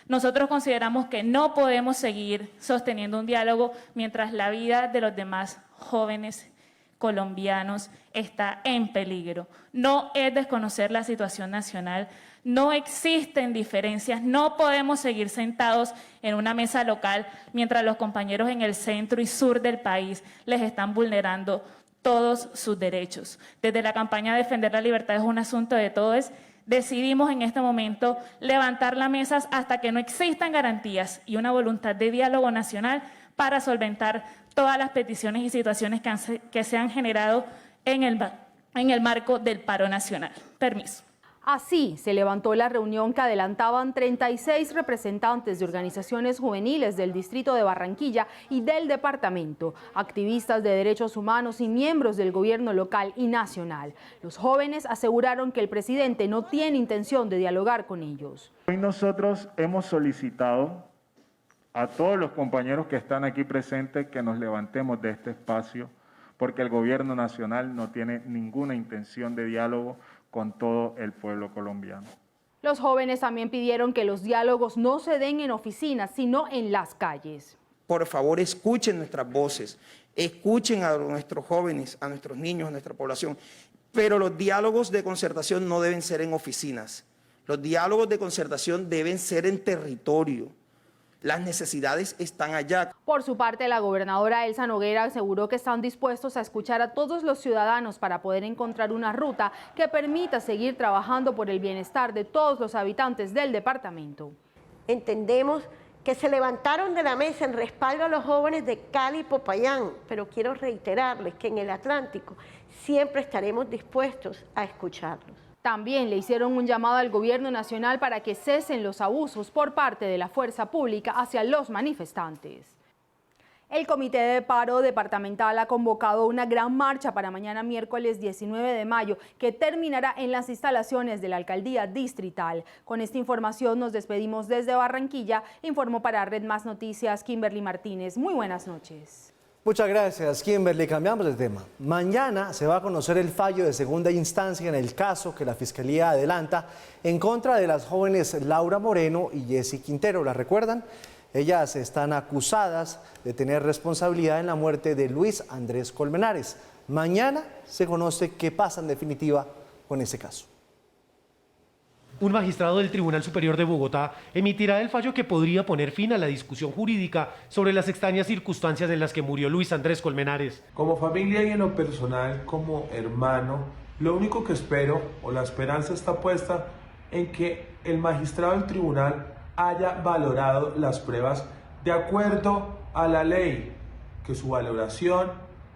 Speaker 15: Nosotros consideramos que no podemos seguir sosteniendo un diálogo mientras la vida de los demás jóvenes colombianos está en peligro. No es desconocer la situación nacional, no existen diferencias, no podemos seguir sentados en una mesa local mientras los compañeros en el centro y sur del país les están vulnerando todos sus derechos. Desde la campaña Defender la Libertad es un asunto de todos. Decidimos en este momento levantar las mesas hasta que no existan garantías y una voluntad de diálogo nacional para solventar todas las peticiones y situaciones que se han generado en el marco del paro nacional. Permiso.
Speaker 14: Así se levantó la reunión que adelantaban 36 representantes de organizaciones juveniles del distrito de Barranquilla y del departamento, activistas de derechos humanos y miembros del gobierno local y nacional. Los jóvenes aseguraron que el presidente no tiene intención de dialogar con ellos.
Speaker 16: Hoy nosotros hemos solicitado a todos los compañeros que están aquí presentes que nos levantemos de este espacio porque el gobierno nacional no tiene ninguna intención de diálogo con todo el pueblo colombiano.
Speaker 14: Los jóvenes también pidieron que los diálogos no se den en oficinas, sino en las calles.
Speaker 17: Por favor, escuchen nuestras voces, escuchen a nuestros jóvenes, a nuestros niños, a nuestra población. Pero los diálogos de concertación no deben ser en oficinas. Los diálogos de concertación deben ser en territorio. Las necesidades están allá.
Speaker 14: Por su parte, la gobernadora Elsa Noguera aseguró que están dispuestos a escuchar a todos los ciudadanos para poder encontrar una ruta que permita seguir trabajando por el bienestar de todos los habitantes del departamento.
Speaker 18: Entendemos que se levantaron de la mesa en respaldo a los jóvenes de Cali y Popayán, pero quiero reiterarles que en el Atlántico siempre estaremos dispuestos a escucharlos.
Speaker 14: También le hicieron un llamado al gobierno nacional para que cesen los abusos por parte de la fuerza pública hacia los manifestantes. El Comité de Paro Departamental ha convocado una gran marcha para mañana miércoles 19 de mayo que terminará en las instalaciones de la Alcaldía Distrital. Con esta información nos despedimos desde Barranquilla. Informó para Red Más Noticias Kimberly Martínez. Muy buenas noches.
Speaker 2: Muchas gracias, Kimberly. Cambiamos de tema. Mañana se va a conocer el fallo de segunda instancia en el caso que la Fiscalía adelanta en contra de las jóvenes Laura Moreno y Jessy Quintero. ¿Las recuerdan? Ellas están acusadas de tener responsabilidad en la muerte de Luis Andrés Colmenares. Mañana se conoce qué pasa en definitiva con ese caso.
Speaker 19: Un magistrado del Tribunal Superior de Bogotá emitirá el fallo que podría poner fin a la discusión jurídica sobre las extrañas circunstancias en las que murió Luis Andrés Colmenares.
Speaker 28: Como familia y en lo personal, como hermano, lo único que espero, o la esperanza está puesta, en que el magistrado del tribunal haya valorado las pruebas de acuerdo a la ley, que su valoración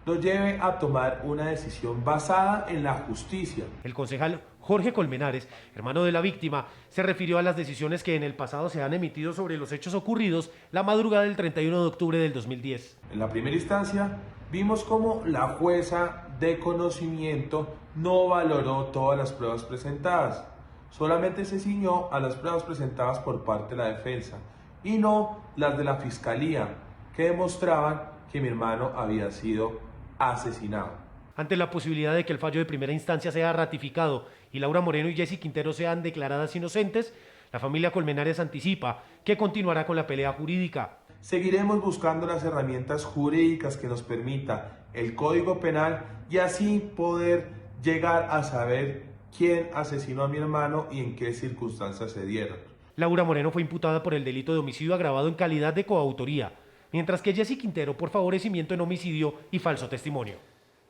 Speaker 28: lo lleve a tomar una decisión basada en la justicia.
Speaker 19: El concejal Jorge Colmenares, hermano de la víctima, se refirió a las decisiones que en el pasado se han emitido sobre los hechos ocurridos la madrugada del 31 de octubre del 2010.
Speaker 28: En la primera instancia, vimos cómo la jueza de conocimiento no valoró todas las pruebas presentadas. Solamente se ciñó a las pruebas presentadas por parte de la defensa y no las de la fiscalía, que demostraban que mi hermano había sido asesinado.
Speaker 19: Ante la posibilidad de que el fallo de primera instancia sea ratificado y Laura Moreno y Jessy Quintero sean declaradas inocentes, la familia Colmenares anticipa que continuará con la pelea jurídica.
Speaker 28: Seguiremos buscando las herramientas jurídicas que nos permita el Código Penal y así poder llegar a saber quién asesinó a mi hermano y en qué circunstancias se dieron.
Speaker 19: Laura Moreno fue imputada por el delito de homicidio agravado en calidad de coautoría, mientras que Jessy Quintero por favorecimiento en homicidio y falso testimonio.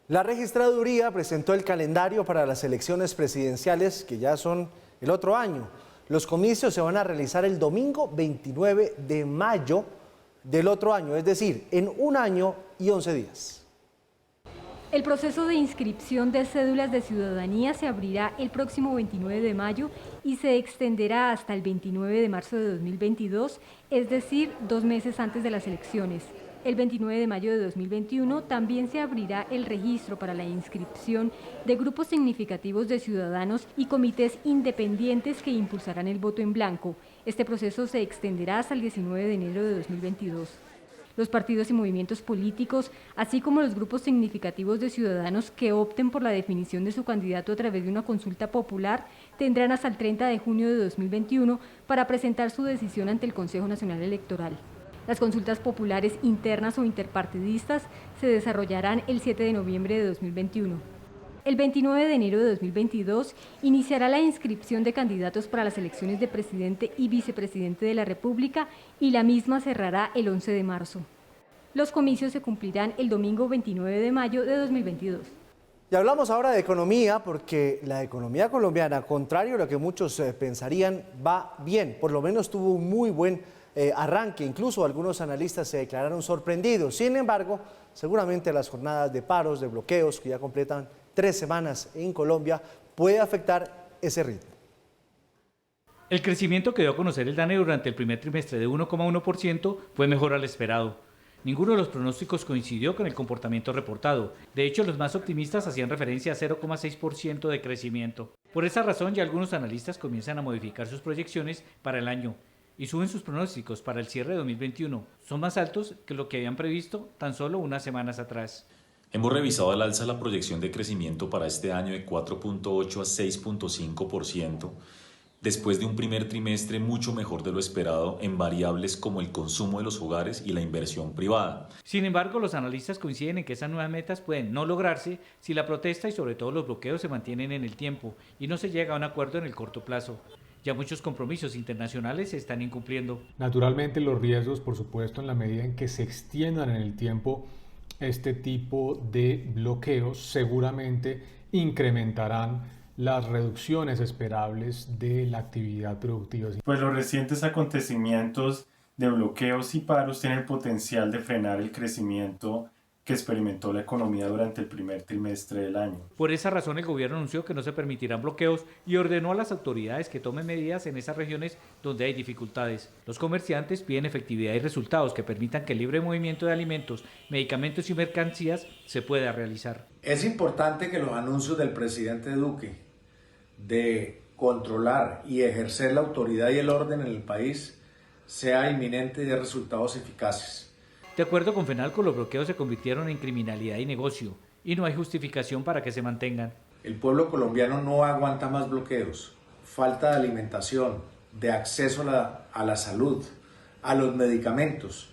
Speaker 2: La registraduría presentó el calendario para las elecciones presidenciales que ya son el otro año. Los comicios se van a realizar el domingo 29 de mayo del otro año, es decir, en 1 año y 11 días.
Speaker 7: El proceso de inscripción de cédulas de ciudadanía se abrirá el próximo 29 de mayo y se extenderá hasta el 29 de marzo de 2022, es decir, 2 meses antes de las elecciones. El 29 de mayo de 2021 también se abrirá el registro para la inscripción de grupos significativos de ciudadanos y comités independientes que impulsarán el voto en blanco. Este proceso se extenderá hasta el 19 de enero de 2022. Los partidos y movimientos políticos, así como los grupos significativos de ciudadanos que opten por la definición de su candidato a través de una consulta popular, tendrán hasta el 30 de junio de 2021 para presentar su decisión ante el Consejo Nacional Electoral. Las consultas populares internas o interpartidistas se desarrollarán el 7 de noviembre de 2021. El 29 de enero de 2022 iniciará la inscripción de candidatos para las elecciones de presidente y vicepresidente de la República y la misma cerrará el 11 de marzo. Los comicios se cumplirán el domingo 29 de mayo de 2022.
Speaker 2: Y hablamos ahora de economía porque la economía colombiana, contrario a lo que muchos pensarían, va bien. Por lo menos tuvo un muy buen arranque. Incluso algunos analistas se declararon sorprendidos. Sin embargo, seguramente las jornadas de paros, de bloqueos que ya completan 3 semanas en Colombia puede afectar ese ritmo.
Speaker 20: El crecimiento que dio a conocer el DANE durante el primer trimestre de 1,1% fue mejor al esperado. Ninguno de los pronósticos coincidió con el comportamiento reportado. De hecho, los más optimistas hacían referencia a 0,6% de crecimiento. Por esa razón, ya algunos analistas comienzan a modificar sus proyecciones para el año y suben sus pronósticos para el cierre de 2021. Son más altos que lo que habían previsto tan solo unas semanas atrás.
Speaker 21: Hemos revisado al alza la proyección de crecimiento para este año de 4.8 a 6.5%, después de un primer trimestre mucho mejor de lo esperado en variables como el consumo de los hogares y la inversión privada.
Speaker 20: Sin embargo, los analistas coinciden en que esas nuevas metas pueden no lograrse si la protesta y sobre todo los bloqueos se mantienen en el tiempo y no se llega a un acuerdo en el corto plazo. Ya muchos compromisos internacionales se están incumpliendo.
Speaker 22: Naturalmente los riesgos, por supuesto, en la medida en que se extiendan en el tiempo este tipo de bloqueos, seguramente incrementarán las reducciones esperables de la actividad productiva.
Speaker 23: Pues los recientes acontecimientos de bloqueos y paros tienen el potencial de frenar el crecimiento que experimentó la economía durante el primer trimestre del año.
Speaker 20: Por esa razón el gobierno anunció que no se permitirán bloqueos y ordenó a las autoridades que tomen medidas en esas regiones donde hay dificultades. Los comerciantes piden efectividad y resultados que permitan que el libre movimiento de alimentos, medicamentos y mercancías se pueda realizar.
Speaker 24: Es importante que los anuncios del presidente Duque de controlar y ejercer la autoridad y el orden en el país sea inminente y de resultados eficaces.
Speaker 20: De acuerdo con FENALCO, los bloqueos se convirtieron en criminalidad y negocio, y no hay justificación para que se mantengan.
Speaker 24: El pueblo colombiano no aguanta más bloqueos, falta de alimentación, de acceso a la salud, a los medicamentos.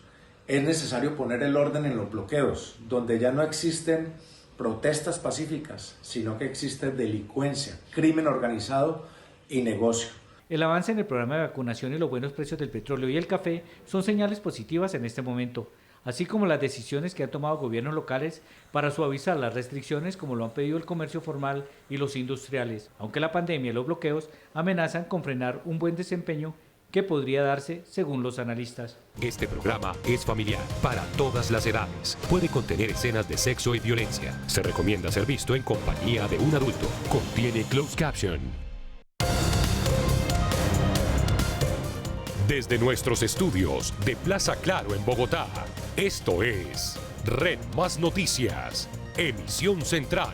Speaker 24: Es necesario poner el orden en los bloqueos, donde ya no existen protestas pacíficas, sino que existe delincuencia, crimen organizado y negocio.
Speaker 20: El avance en el programa de vacunación y los buenos precios del petróleo y el café son señales positivas en este momento, así como las decisiones que han tomado gobiernos locales para suavizar las restricciones como lo han pedido el comercio formal y los industriales, aunque la pandemia y los bloqueos amenazan con frenar un buen desempeño que podría darse según los analistas.
Speaker 10: Este programa es familiar para todas las edades. Puede contener escenas de sexo y violencia. Se recomienda ser visto en compañía de un adulto. Contiene closed caption. Desde nuestros estudios de Plaza Claro en Bogotá, esto es Red Más Noticias, emisión central.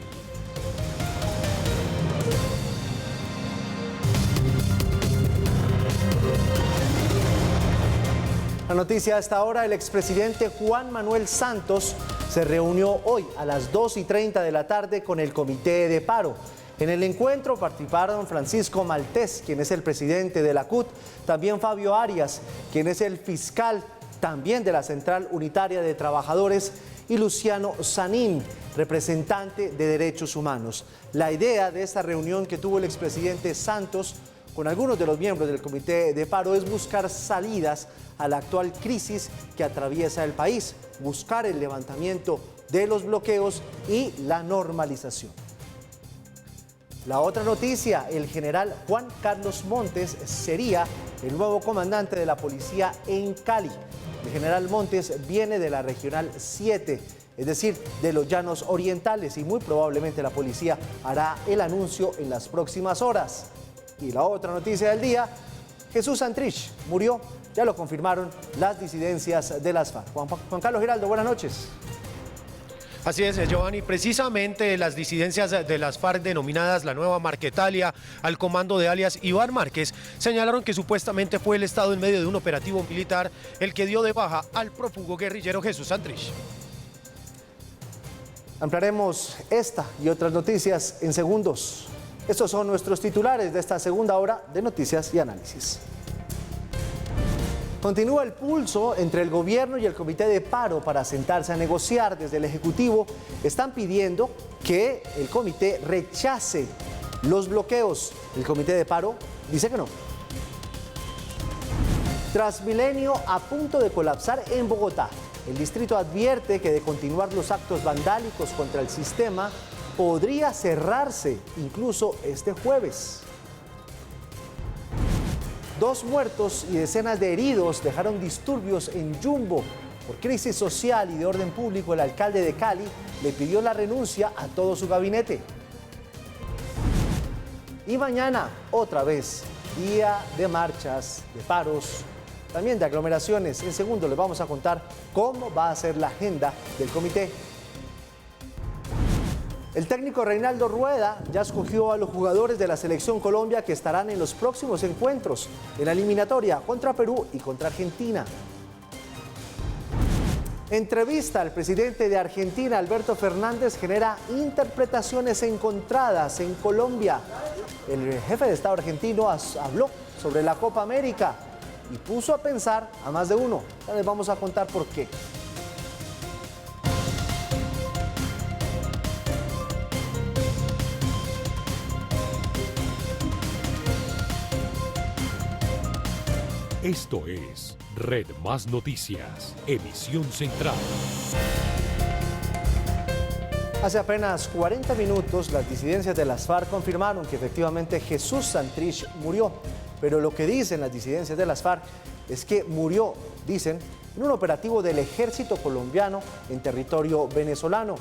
Speaker 2: La noticia a esta hora: el expresidente Juan Manuel Santos se reunió hoy a las 2:30 de la tarde con el Comité de Paro. En el encuentro participaron Francisco Maltés, quien es el presidente de la CUT, también Fabio Arias, quien es el fiscal también de la Central Unitaria de Trabajadores, y Luciano Sanín, representante de Derechos Humanos. La idea de esta reunión que tuvo el expresidente Santos con algunos de los miembros del Comité de Paro es buscar salidas a la actual crisis que atraviesa el país, buscar el levantamiento de los bloqueos y la normalización. La otra noticia: el general Juan Carlos Montes sería el nuevo comandante de la policía en Cali. El general Montes viene de la Regional 7, es decir, de los Llanos Orientales, y muy probablemente la policía hará el anuncio en las próximas horas. Y la otra noticia del día: Jesús Santrich murió, ya lo confirmaron las disidencias de las FARC. Juan Carlos Giraldo, buenas noches.
Speaker 19: Así es, Giovanni. Precisamente las disidencias de las FARC, denominadas la Nueva Marquetalia, al comando de alias Iván Márquez, señalaron que supuestamente fue el Estado, en medio de un operativo militar, el que dio de baja al prófugo guerrillero Jesús Santrich. Ampliaremos esta y otras noticias en segundos. Estos son nuestros titulares de esta segunda hora de Noticias y Análisis. Continúa el pulso entre el gobierno y el Comité de Paro para sentarse a negociar. Desde el Ejecutivo están pidiendo que el comité rechace los bloqueos. El Comité de Paro dice que no. Transmilenio a punto de colapsar en Bogotá. El distrito advierte que de continuar los actos vandálicos contra el sistema, podría cerrarse incluso este jueves. 2 muertos y decenas de heridos dejaron disturbios en Yumbo. Por crisis social y de orden público, el alcalde de Cali le pidió la renuncia a todo su gabinete. Y mañana, otra vez, día de marchas, de paros, también de aglomeraciones. En segundo les vamos a contar cómo va a ser la agenda del comité. El técnico Reinaldo Rueda ya escogió a los jugadores de la Selección Colombia que estarán en los próximos encuentros en la eliminatoria contra Perú y contra Argentina. Entrevista al presidente de Argentina, Alberto Fernández, genera interpretaciones encontradas en Colombia. El jefe de Estado argentino habló sobre la Copa América y puso a pensar a más de uno. Ya les vamos a contar por qué.
Speaker 10: Esto es Red Más Noticias, emisión central.
Speaker 2: Hace apenas 40 minutos, las disidencias de las FARC confirmaron que efectivamente Jesús Santrich murió. Pero lo que dicen las disidencias de las FARC es que murió, dicen, en un operativo del ejército colombiano en territorio venezolano.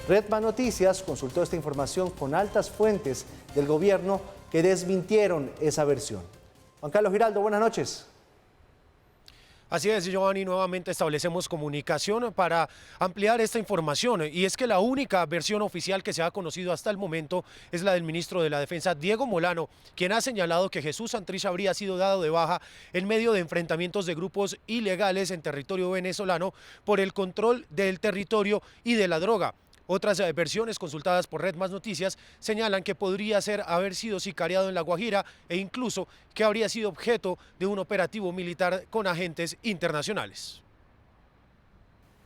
Speaker 2: Red Más Noticias consultó esta información con altas fuentes del gobierno que desmintieron esa versión. Juan Carlos Giraldo, buenas noches.
Speaker 19: Así es, Giovanni, nuevamente establecemos comunicación para ampliar esta información, y es que la única versión oficial que se ha conocido hasta el momento es la del ministro de la Defensa, Diego Molano, quien ha señalado que Jesús Santrich habría sido dado de baja en medio de enfrentamientos de grupos ilegales en territorio venezolano por el control del territorio y de la droga. Otras versiones consultadas por Red Más Noticias señalan que podría haber sido sicariado en La Guajira e incluso que habría sido objeto de un operativo militar con agentes internacionales.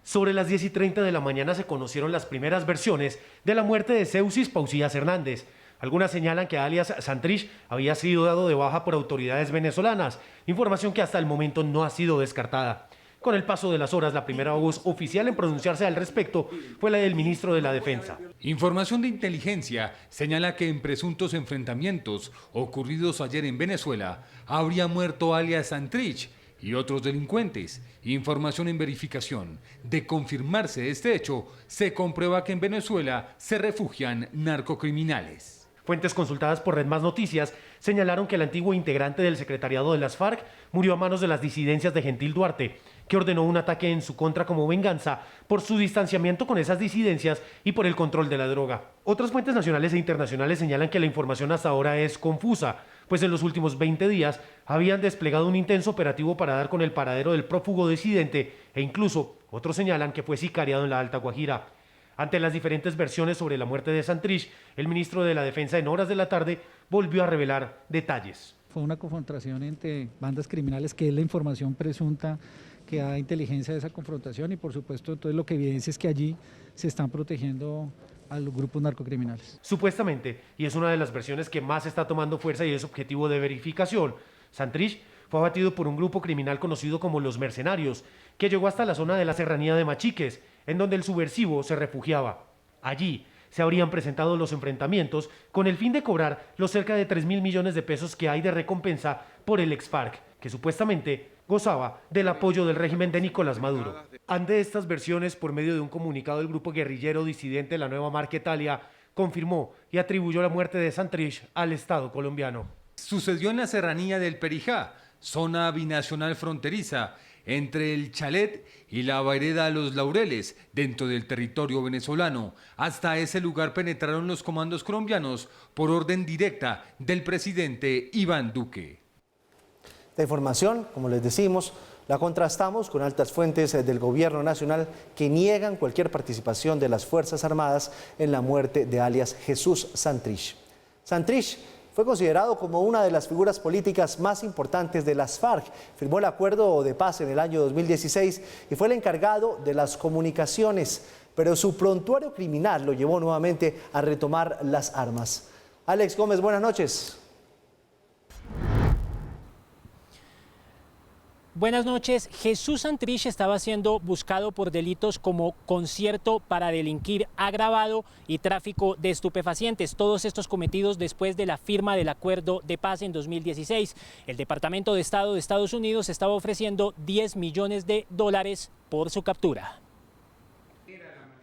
Speaker 1: Sobre las 10:30 de la mañana se conocieron las primeras versiones de la muerte de Seusis Pausías Hernández. Algunas señalan que alias Santrich había sido dado de baja por autoridades venezolanas, información que hasta el momento no ha sido descartada. Con el paso de las horas, la primera voz oficial en pronunciarse al respecto fue la del ministro de la Defensa.
Speaker 3: Información de inteligencia señala que en presuntos enfrentamientos ocurridos ayer en Venezuela habría muerto alias Santrich y otros delincuentes. Información en verificación. De confirmarse este hecho, se comprueba que en Venezuela se refugian narcocriminales.
Speaker 1: Fuentes consultadas por Red Más Noticias señalaron que el antiguo integrante del secretariado de las FARC murió a manos de las disidencias de Gentil Duarte, que ordenó un ataque en su contra como venganza por su distanciamiento con esas disidencias y por el control de la droga. Otras fuentes nacionales e internacionales señalan que la información hasta ahora es confusa, pues en los últimos 20 días habían desplegado un intenso operativo para dar con el paradero del prófugo disidente e incluso otros señalan que fue sicariado en la Alta Guajira. Ante las diferentes versiones sobre la muerte de Santrich, el ministro de la Defensa en horas de la tarde volvió a revelar detalles.
Speaker 5: Fue una confrontación entre bandas criminales, que es la información presunta que da inteligencia de esa confrontación, y por supuesto entonces lo que evidencia es que allí se están protegiendo a los grupos narcocriminales.
Speaker 1: Supuestamente, y es una de las versiones que más está tomando fuerza y es objetivo de verificación, Santrich fue abatido por un grupo criminal conocido como los Mercenarios, que llegó hasta la zona de la serranía de Machiques, en donde el subversivo se refugiaba. Allí se habrían presentado los enfrentamientos con el fin de cobrar los cerca de 3.000 millones de pesos que hay de recompensa por el ex-FARC, que supuestamente gozaba del apoyo del régimen de Nicolás Maduro. Ante estas versiones, por medio de un comunicado, el grupo guerrillero disidente La Nueva Marquetalia confirmó y atribuyó la muerte de Santrich al Estado colombiano.
Speaker 3: Sucedió en la serranía del Perijá, zona binacional fronteriza, entre el Chalet y la vereda Los Laureles, dentro del territorio venezolano. Hasta ese lugar penetraron los comandos colombianos por orden directa del presidente Iván Duque.
Speaker 2: La información, como les decimos, la contrastamos con altas fuentes del gobierno nacional que niegan cualquier participación de las Fuerzas Armadas en la muerte de alias Jesús Santrich. Santrich fue considerado como una de las figuras políticas más importantes de las FARC. Firmó el acuerdo de paz en el año 2016 y fue el encargado de las comunicaciones, pero su prontuario criminal lo llevó nuevamente a retomar las armas. Alex Gómez, buenas noches.
Speaker 6: Buenas noches. Jesús Santrich estaba siendo buscado por delitos como concierto para delinquir agravado y tráfico de estupefacientes. Todos estos cometidos después de la firma del acuerdo de paz en 2016. El Departamento de Estado de Estados Unidos estaba ofreciendo $10 millones por su captura.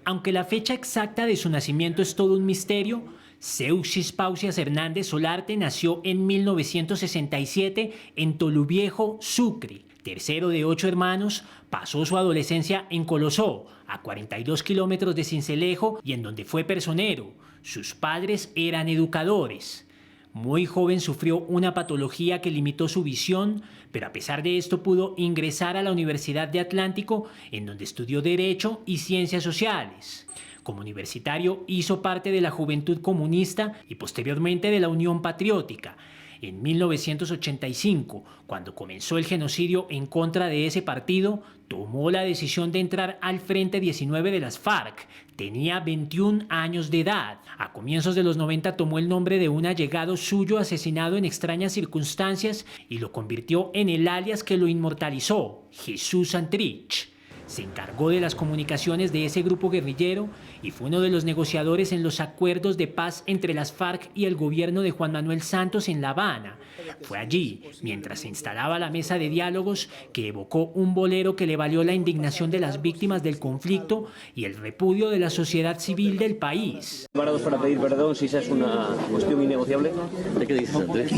Speaker 6: Aunque la fecha exacta de su nacimiento es todo un misterio, Seuxis Pausias Hernández Solarte nació en 1967 en Toluviejo, Sucre. Tercero de 8 hermanos, pasó su adolescencia en Colosó, a 42 kilómetros de Sincelejo, y en donde fue personero. Sus padres eran educadores. Muy joven sufrió una patología que limitó su visión, pero a pesar de esto pudo ingresar a la Universidad de Atlántico, en donde estudió Derecho y Ciencias Sociales. Como universitario hizo parte de la Juventud Comunista y posteriormente de la Unión Patriótica. En 1985, cuando comenzó el genocidio en contra de ese partido, tomó la decisión de entrar al Frente 19 de las FARC. Tenía 21 años de edad. A comienzos de los 90 tomó el nombre de un allegado suyo asesinado en extrañas circunstancias y lo convirtió en el alias que lo inmortalizó, Jesús Santrich. Se encargó de las comunicaciones de ese grupo guerrillero y fue uno de los negociadores en los acuerdos de paz entre las FARC y el gobierno de Juan Manuel Santos en La Habana. Fue allí, mientras se instalaba la mesa de diálogos, que evocó un bolero que le valió la indignación de las víctimas del conflicto y el repudio de la sociedad civil del país.
Speaker 8: ¿Preparados para pedir perdón si esa es una cuestión innegociable? ¿De qué dices, Andrés?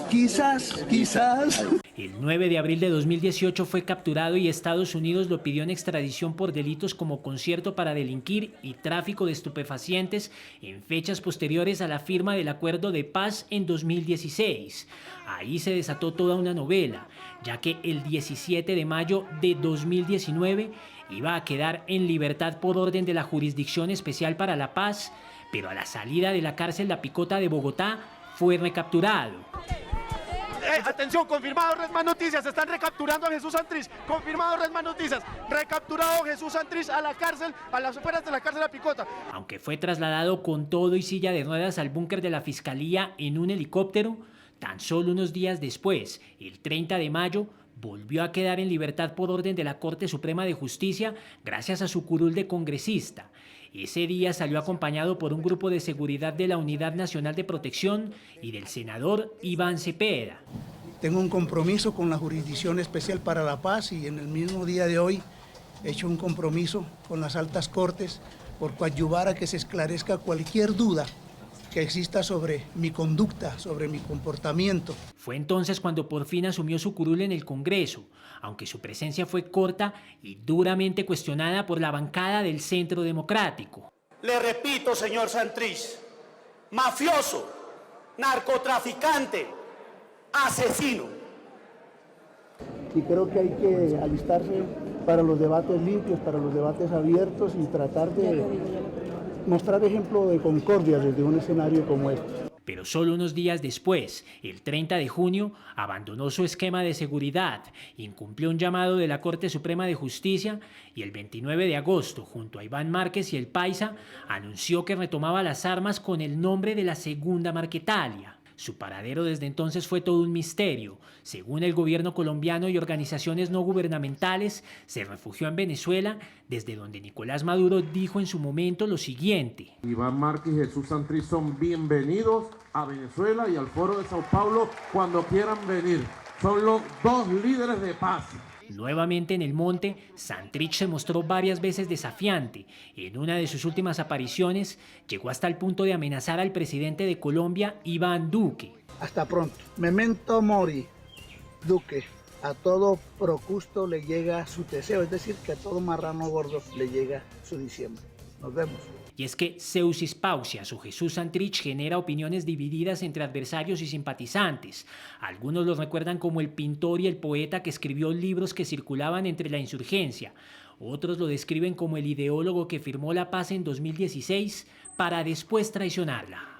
Speaker 6: Quizás. El 9 de abril de 2018 fue capturado y Estados Unidos lo pidió en extradición por delitos como concierto para delinquir y tráfico de estupefacientes en fechas posteriores a la firma del acuerdo de paz en 2016. Ahí se desató toda una novela, ya que el 17 de mayo de 2019 iba a quedar en libertad por orden de la Jurisdicción Especial para la Paz, pero a la salida de la cárcel La Picota de Bogotá fue recapturado.
Speaker 9: Atención, confirmado Red Más Noticias, están recapturando a Jesús Santrich, confirmado Red Más Noticias, recapturado Jesús Santrich a la cárcel, a las afueras de la cárcel La Picota.
Speaker 6: Aunque fue trasladado con todo y silla de ruedas al búnker de la Fiscalía en un helicóptero, tan solo unos días después, el 30 de mayo, volvió a quedar en libertad por orden de la Corte Suprema de Justicia gracias a su curul de congresista. Ese día salió acompañado por un grupo de seguridad de la Unidad Nacional de Protección y del senador Iván Cepeda.
Speaker 4: Tengo un compromiso con la Jurisdicción Especial para la Paz y en el mismo día de hoy he hecho un compromiso con las altas cortes por coadyuvar a que se esclarezca cualquier duda que exista sobre mi conducta, sobre mi comportamiento.
Speaker 6: Fue entonces cuando por fin asumió su curul en el Congreso, aunque su presencia fue corta y duramente cuestionada por la bancada del Centro Democrático.
Speaker 9: Le repito, señor Santrich, mafioso, narcotraficante, asesino.
Speaker 4: Y creo que hay que alistarse para los debates limpios, para los debates abiertos y tratar de mostrar ejemplo de concordia desde un escenario como este.
Speaker 6: Pero solo unos días después, el 30 de junio, abandonó su esquema de seguridad, incumplió un llamado de la Corte Suprema de Justicia y el 29 de agosto, junto a Iván Márquez y el Paisa, anunció que retomaba las armas con el nombre de la Segunda Marquetalia. Su paradero desde entonces fue todo un misterio. Según el gobierno colombiano y organizaciones no gubernamentales, se refugió en Venezuela, desde donde Nicolás Maduro dijo en su momento lo siguiente.
Speaker 11: Iván Márquez y Jesús Santrich son bienvenidos a Venezuela y al Foro de Sao Paulo cuando quieran venir. Son los dos líderes de paz.
Speaker 6: Nuevamente en el monte, Santrich se mostró varias veces desafiante. En una de sus últimas apariciones, llegó hasta el punto de amenazar al presidente de Colombia, Iván Duque.
Speaker 4: Hasta pronto. Memento mori, Duque. A todo procusto le llega su teseo, es decir, que a todo marrano gordo le llega su diciembre. Nos vemos.
Speaker 6: Y es que Seusis Pausias o Jesús Santrich genera opiniones divididas entre adversarios y simpatizantes. Algunos lo recuerdan como el pintor y el poeta que escribió libros que circulaban entre la insurgencia. Otros lo describen como el ideólogo que firmó la paz en 2016 para después traicionarla.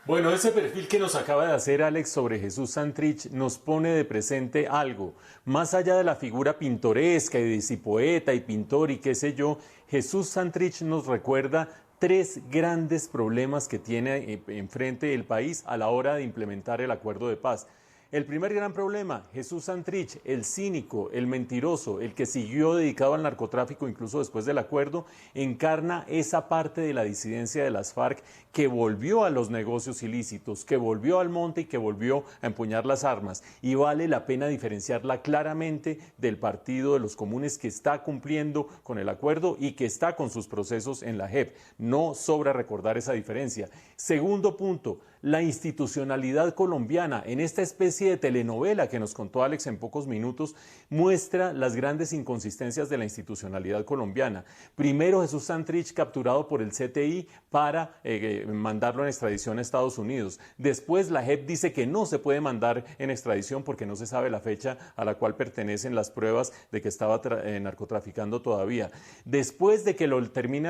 Speaker 12: Bueno, ese perfil que nos acaba de hacer Alex sobre Jesús Santrich nos pone de presente algo. Más allá de la figura pintoresca y de si poeta y pintor y qué sé yo, Jesús Santrich nos recuerda tres grandes problemas que tiene enfrente el país a la hora de implementar el acuerdo de paz. El primer gran problema, Jesús Santrich, el cínico, el mentiroso, el que siguió dedicado al narcotráfico incluso después del acuerdo, encarna esa parte de la disidencia de las FARC que volvió a los negocios ilícitos, que volvió al monte y que volvió a empuñar las armas. Y vale la pena diferenciarla claramente del Partido de los Comunes que está cumpliendo con el acuerdo y que está con sus procesos en la JEP. No sobra recordar esa diferencia. Segundo punto, la institucionalidad colombiana, en esta especie de telenovela que nos contó Alex en pocos minutos, muestra las grandes inconsistencias de la institucionalidad colombiana. Primero, Jesús Santrich capturado por el CTI para mandarlo en extradición a Estados Unidos. Después, la JEP dice que no se puede mandar en extradición porque no se sabe la fecha a la cual pertenecen las pruebas de que estaba narcotraficando todavía. Después de que lo termina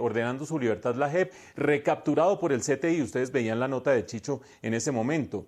Speaker 12: ordenando su libertad la JEP, recapturado por el CTI, ustedes veían la nota de Chicho en ese momento.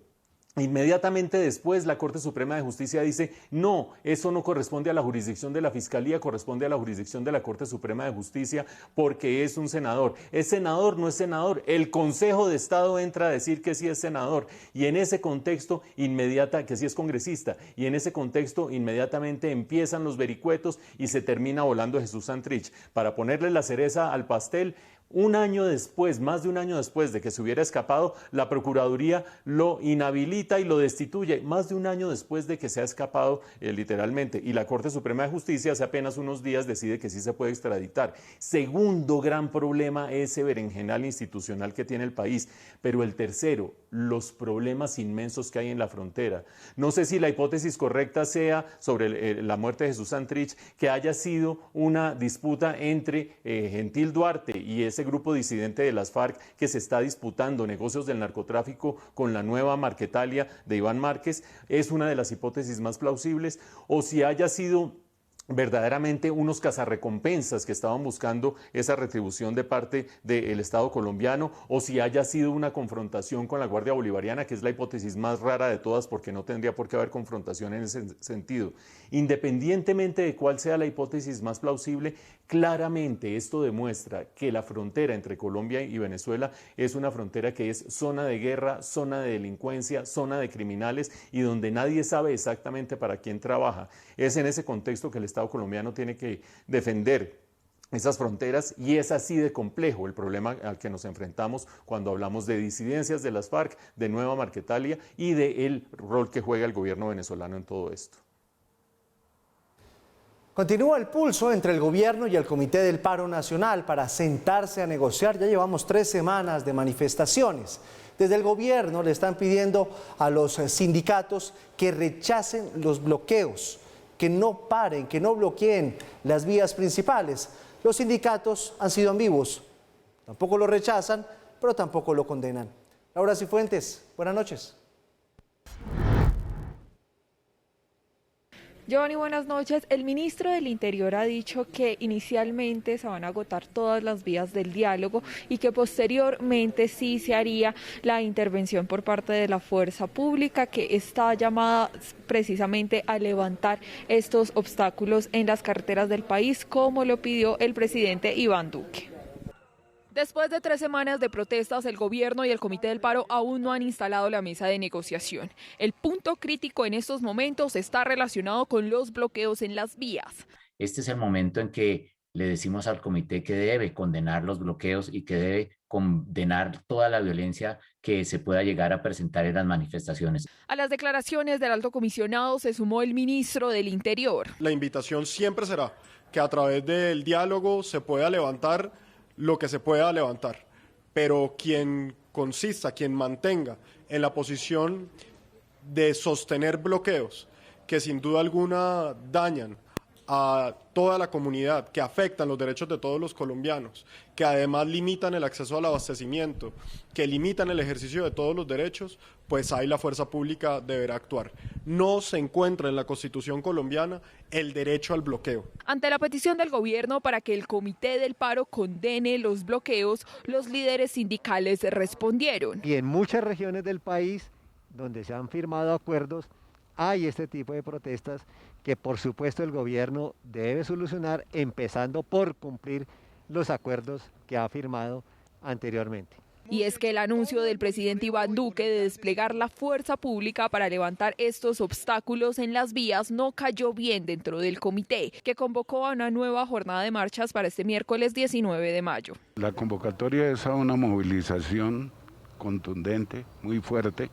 Speaker 12: Inmediatamente después la Corte Suprema de Justicia dice no, eso no corresponde a la jurisdicción de la Fiscalía, corresponde a la jurisdicción de la Corte Suprema de Justicia porque es un senador. ¿Es senador? No es senador. El Consejo de Estado entra a decir que sí es senador y en ese contexto que sí es congresista y en ese contexto inmediatamente empiezan los vericuetos y se termina volando Jesús Santrich. Para ponerle la cereza al pastel, un año después, más de un año después de que se hubiera escapado, la Procuraduría lo inhabilita y lo destituye, más de un año después de que se ha escapado literalmente. Y la Corte Suprema de Justicia hace apenas unos días decide que sí se puede extraditar. Segundo gran problema, ese berenjenal institucional que tiene el país. Pero el tercero, los problemas inmensos que hay en la frontera. No sé si la hipótesis correcta sea sobre la muerte de Jesús Santrich, que haya sido una disputa entre Gentil Duarte y ese grupo disidente de las FARC que se está disputando negocios del narcotráfico con la nueva Marquetalia de Iván Márquez, es una de las hipótesis más plausibles, o si haya sido verdaderamente unos cazarrecompensas que estaban buscando esa retribución de parte del Estado colombiano, o si haya sido una confrontación con la Guardia Bolivariana, que es la hipótesis más rara de todas porque no tendría por qué haber confrontación en ese sentido. Independientemente de cuál sea la hipótesis más plausible, claramente esto demuestra que la frontera entre Colombia y Venezuela es una frontera que es zona de guerra, zona de delincuencia, zona de criminales y donde nadie sabe exactamente para quién trabaja. Es en ese contexto que el Estado colombiano tiene que defender esas fronteras, y es así de complejo el problema al que nos enfrentamos cuando hablamos de disidencias de las FARC, de Nueva Marquetalia y del rol que juega el gobierno venezolano en todo esto.
Speaker 2: Continúa el pulso entre el gobierno y el Comité del Paro Nacional para sentarse a negociar. Ya llevamos 3 semanas de manifestaciones. Desde el gobierno le están pidiendo a los sindicatos que rechacen los bloqueos, que no paren, que no bloqueen las vías principales. Los sindicatos han sido ambiguos. Tampoco lo rechazan, pero tampoco lo condenan. Laura Cifuentes, buenas noches.
Speaker 13: Giovanni, buenas noches. El ministro del Interior ha dicho que inicialmente se van a agotar todas las vías del diálogo y que posteriormente sí se haría la intervención por parte de la fuerza pública, que está llamada precisamente a levantar estos obstáculos en las carreteras del país, como lo pidió el presidente Iván Duque. Después de 3 semanas de protestas, el gobierno y el Comité del Paro aún no han instalado la mesa de negociación. El punto crítico en estos momentos está relacionado con los bloqueos en las vías.
Speaker 15: Este es el momento en que le decimos al comité que debe condenar los bloqueos y que debe condenar toda la violencia que se pueda llegar a presentar en las manifestaciones.
Speaker 13: A las declaraciones del alto comisionado se sumó el ministro del Interior.
Speaker 16: La invitación siempre será que a través del diálogo se pueda levantar lo que se pueda levantar, pero quien consista, quien mantenga en la posición de sostener bloqueos que sin duda alguna dañan a toda la comunidad, que afectan los derechos de todos los colombianos, que además limitan el acceso al abastecimiento, que limitan el ejercicio de todos los derechos, pues ahí la fuerza pública deberá actuar. No se encuentra en la Constitución colombiana el derecho al bloqueo.
Speaker 13: Ante la petición del gobierno para que el Comité del Paro condene los bloqueos, los líderes sindicales respondieron.
Speaker 17: Y en muchas regiones del país donde se han firmado acuerdos, hay este tipo de protestas que por supuesto el gobierno debe solucionar, empezando por cumplir los acuerdos que ha firmado anteriormente.
Speaker 13: Y es que el anuncio del presidente Iván Duque de desplegar la fuerza pública para levantar estos obstáculos en las vías no cayó bien dentro del comité, que convocó a una nueva jornada de marchas para este miércoles 19 de mayo.
Speaker 18: La convocatoria es a una movilización contundente, muy fuerte,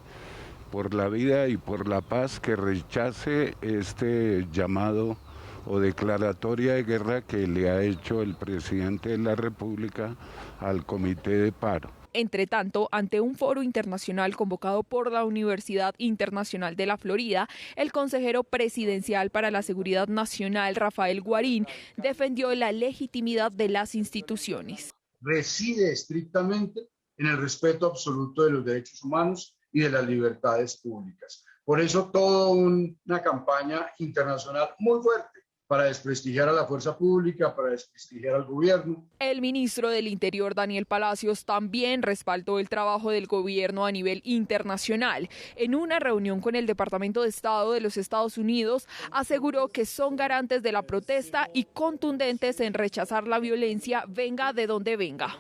Speaker 18: por la vida y por la paz, que rechace este llamado o declaratoria de guerra que le ha hecho el presidente de la República al Comité de Paro.
Speaker 13: Entre tanto, ante un foro internacional convocado por la Universidad Internacional de la Florida, el consejero presidencial para la Seguridad Nacional, Rafael Guarín, defendió la legitimidad de las instituciones.
Speaker 25: Reside estrictamente en el respeto absoluto de los derechos humanos y de las libertades públicas. Por eso toda una campaña internacional muy fuerte para desprestigiar a la fuerza pública, para desprestigiar al gobierno.
Speaker 13: El ministro del Interior, Daniel Palacios, también respaldó el trabajo del gobierno a nivel internacional. En una reunión con el Departamento de Estado de los Estados Unidos, aseguró que son garantes de la protesta y contundentes en rechazar la violencia, venga de donde venga.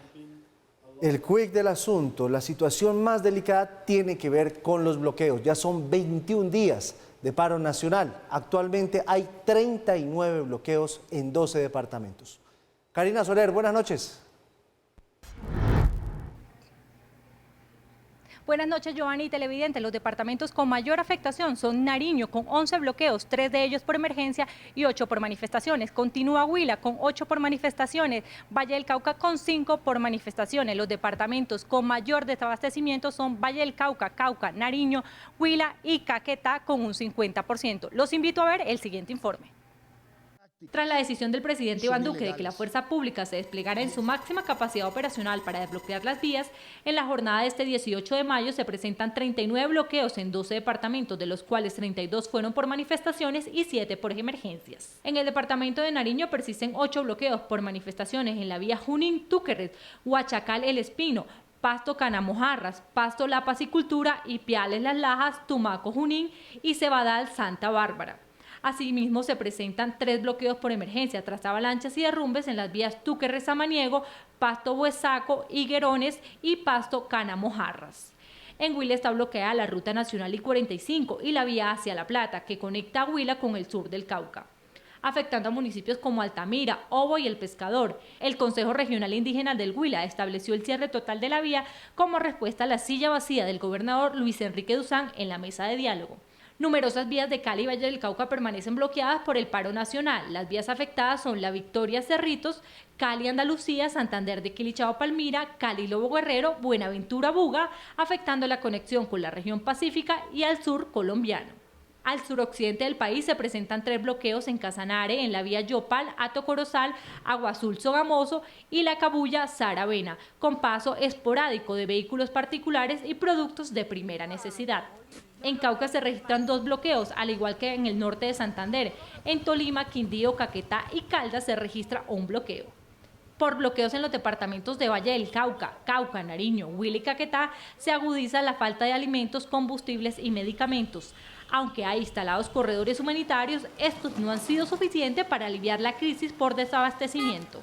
Speaker 2: El quick del asunto, la situación más delicada tiene que ver con los bloqueos. Ya son 21 días de paro nacional. Actualmente hay 39 bloqueos en 12 departamentos. Karina Soler, buenas noches.
Speaker 26: Buenas noches, Giovanni y televidentes. Los departamentos con mayor afectación son Nariño, con 11 bloqueos, 3 de ellos por emergencia y 8 por manifestaciones. Continúa Huila, con 8 por manifestaciones. Valle del Cauca, con 5 por manifestaciones. Los departamentos con mayor desabastecimiento son Valle del Cauca, Cauca, Nariño, Huila y Caquetá, con un 50%. Los invito a ver el siguiente informe.
Speaker 7: Tras la decisión del presidente Iván Duque de que la fuerza pública se desplegara en su máxima capacidad operacional para desbloquear las vías, en la jornada de este 18 de mayo se presentan 39 bloqueos en 12 departamentos, de los cuales 32 fueron por manifestaciones y 7 por emergencias. En el departamento de Nariño persisten 8 bloqueos por manifestaciones en la vía Junín-Túquerres, Huachacal-El Espino, Pasto-Canamojarras, Pasto-La Pacicultura, Ipiales-Las Lajas, Tumaco-Junín y Cebadal-Santa Bárbara. Asimismo, se presentan 3 bloqueos por emergencia tras avalanchas y derrumbes en las vías Túquerres-Samaniego, Pasto-Buesaco, Higuerones y Pasto-Canamojarras. En Huila está bloqueada la Ruta Nacional I-45 y la vía hacia La Plata, que conecta a Huila con el sur del Cauca, afectando a municipios como Altamira, Obo y El Pescador. El Consejo Regional Indígena del Huila estableció el cierre total de la vía como respuesta a la silla vacía del gobernador Luis Enrique Duzán en la mesa de diálogo. Numerosas vías de Cali y Valle del Cauca permanecen bloqueadas por el paro nacional. Las vías afectadas son La Victoria Cerritos, Cali Andalucía, Santander de Quilichao Palmira, Cali Lobo Guerrero, Buenaventura Buga, afectando la conexión con la región pacífica y al sur colombiano. Al suroccidente del país se presentan 3 bloqueos en Casanare, en la vía Yopal, Hato Corozal, Agua Azul Sogamoso y la Cabuya Saravena, con paso esporádico de vehículos particulares y productos de primera necesidad. En Cauca se registran 2 bloqueos, al igual que en el norte de Santander. En Tolima, Quindío, Caquetá y Caldas se registra un bloqueo. Por bloqueos en los departamentos de Valle del Cauca, Cauca, Nariño, Huila y Caquetá se agudiza la falta de alimentos, combustibles y medicamentos. Aunque hay instalados corredores humanitarios, estos no han sido suficientes para aliviar la crisis por desabastecimiento.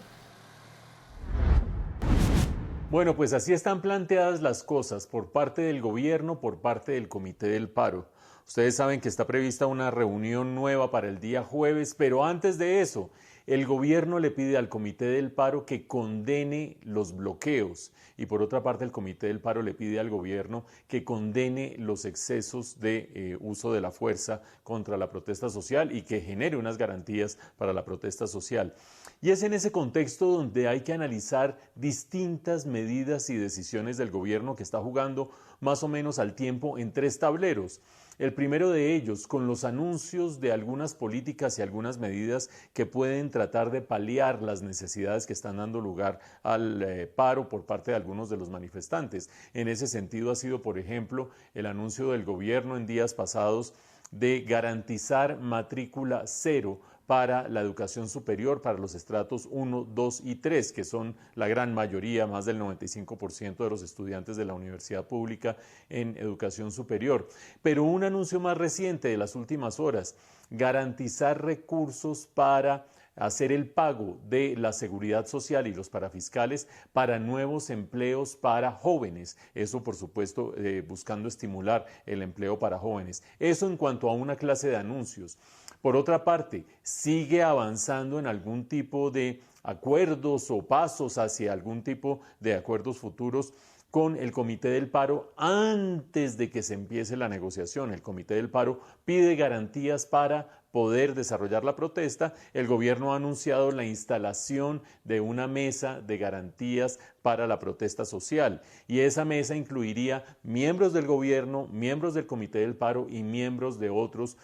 Speaker 12: Bueno, pues así están planteadas las cosas por parte del gobierno, por parte del Comité del Paro. Ustedes saben que está prevista una reunión nueva para el día jueves, pero antes de eso, el gobierno le pide al Comité del Paro que condene los bloqueos y por otra parte el Comité del Paro le pide al gobierno que condene los excesos de uso de la fuerza contra la protesta social y que genere unas garantías para la protesta social. Y es en ese contexto donde hay que analizar distintas medidas y decisiones del gobierno que está jugando más o menos al tiempo en 3 tableros. El primero de ellos, con los anuncios de algunas políticas y algunas medidas que pueden tratar de paliar las necesidades que están dando lugar al paro por parte de algunos de los manifestantes. En ese sentido ha sido, por ejemplo, el anuncio del gobierno en días pasados de garantizar matrícula cero para la educación superior, para los estratos 1, 2 y 3, que son la gran mayoría, más del 95% de los estudiantes de la universidad pública en educación superior. Pero un anuncio más reciente de las últimas horas, garantizar recursos para hacer el pago de la seguridad social y los parafiscales para nuevos empleos para jóvenes. Eso, por supuesto, buscando estimular el empleo para jóvenes. Eso en cuanto a una clase de anuncios. Por otra parte, sigue avanzando en algún tipo de acuerdos o pasos hacia algún tipo de acuerdos futuros con el Comité del Paro antes de que se empiece la negociación. El Comité del Paro pide garantías para poder desarrollar la protesta. El gobierno ha anunciado la instalación de una mesa de garantías para la protesta social y esa mesa incluiría miembros del gobierno, miembros del Comité del Paro y miembros de otros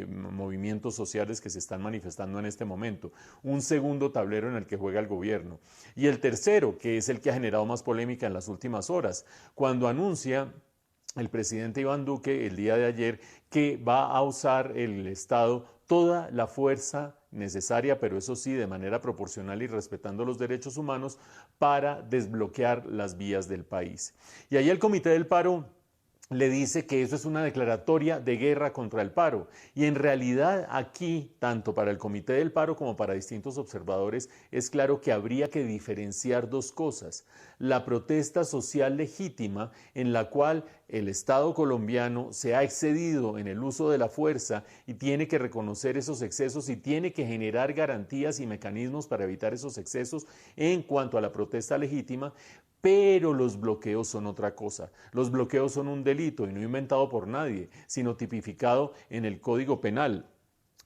Speaker 12: movimientos sociales que se están manifestando en este momento. Un segundo tablero en el que juega el gobierno. Y el tercero, que es el que ha generado más polémica en las últimas horas, cuando anuncia el presidente Iván Duque el día de ayer que va a usar el Estado toda la fuerza necesaria, pero eso sí, de manera proporcional y respetando los derechos humanos, para desbloquear las vías del país. Y ahí el Comité del Paro le dice que eso es una declaratoria de guerra contra el paro. Y en realidad aquí, tanto para el Comité del Paro como para distintos observadores, es claro que habría que diferenciar 2 cosas. La protesta social legítima, en la cual el Estado colombiano se ha excedido en el uso de la fuerza y tiene que reconocer esos excesos y tiene que generar garantías y mecanismos para evitar esos excesos en cuanto a la protesta legítima. Pero los bloqueos son otra cosa. Los bloqueos son un delito y no inventado por nadie, sino tipificado en el Código Penal.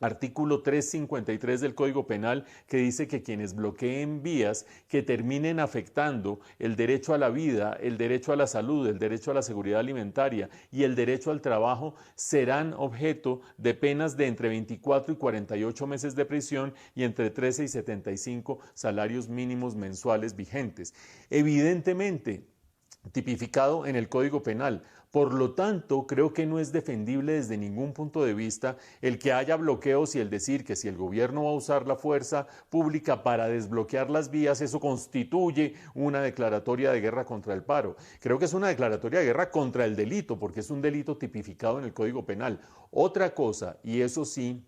Speaker 12: artículo 353 del Código Penal, que dice que quienes bloqueen vías que terminen afectando el derecho a la vida, el derecho a la salud, el derecho a la seguridad alimentaria y el derecho al trabajo serán objeto de penas de entre 24 y 48 meses de prisión y entre 13 y 75 salarios mínimos mensuales vigentes. Evidentemente, tipificado en el Código Penal. Por lo tanto, creo que no es defendible desde ningún punto de vista el que haya bloqueos y el decir que si el gobierno va a usar la fuerza pública para desbloquear las vías, eso constituye una declaratoria de guerra contra el paro. Creo que es una declaratoria de guerra contra el delito, porque es un delito tipificado en el Código Penal. Otra cosa, y eso sí,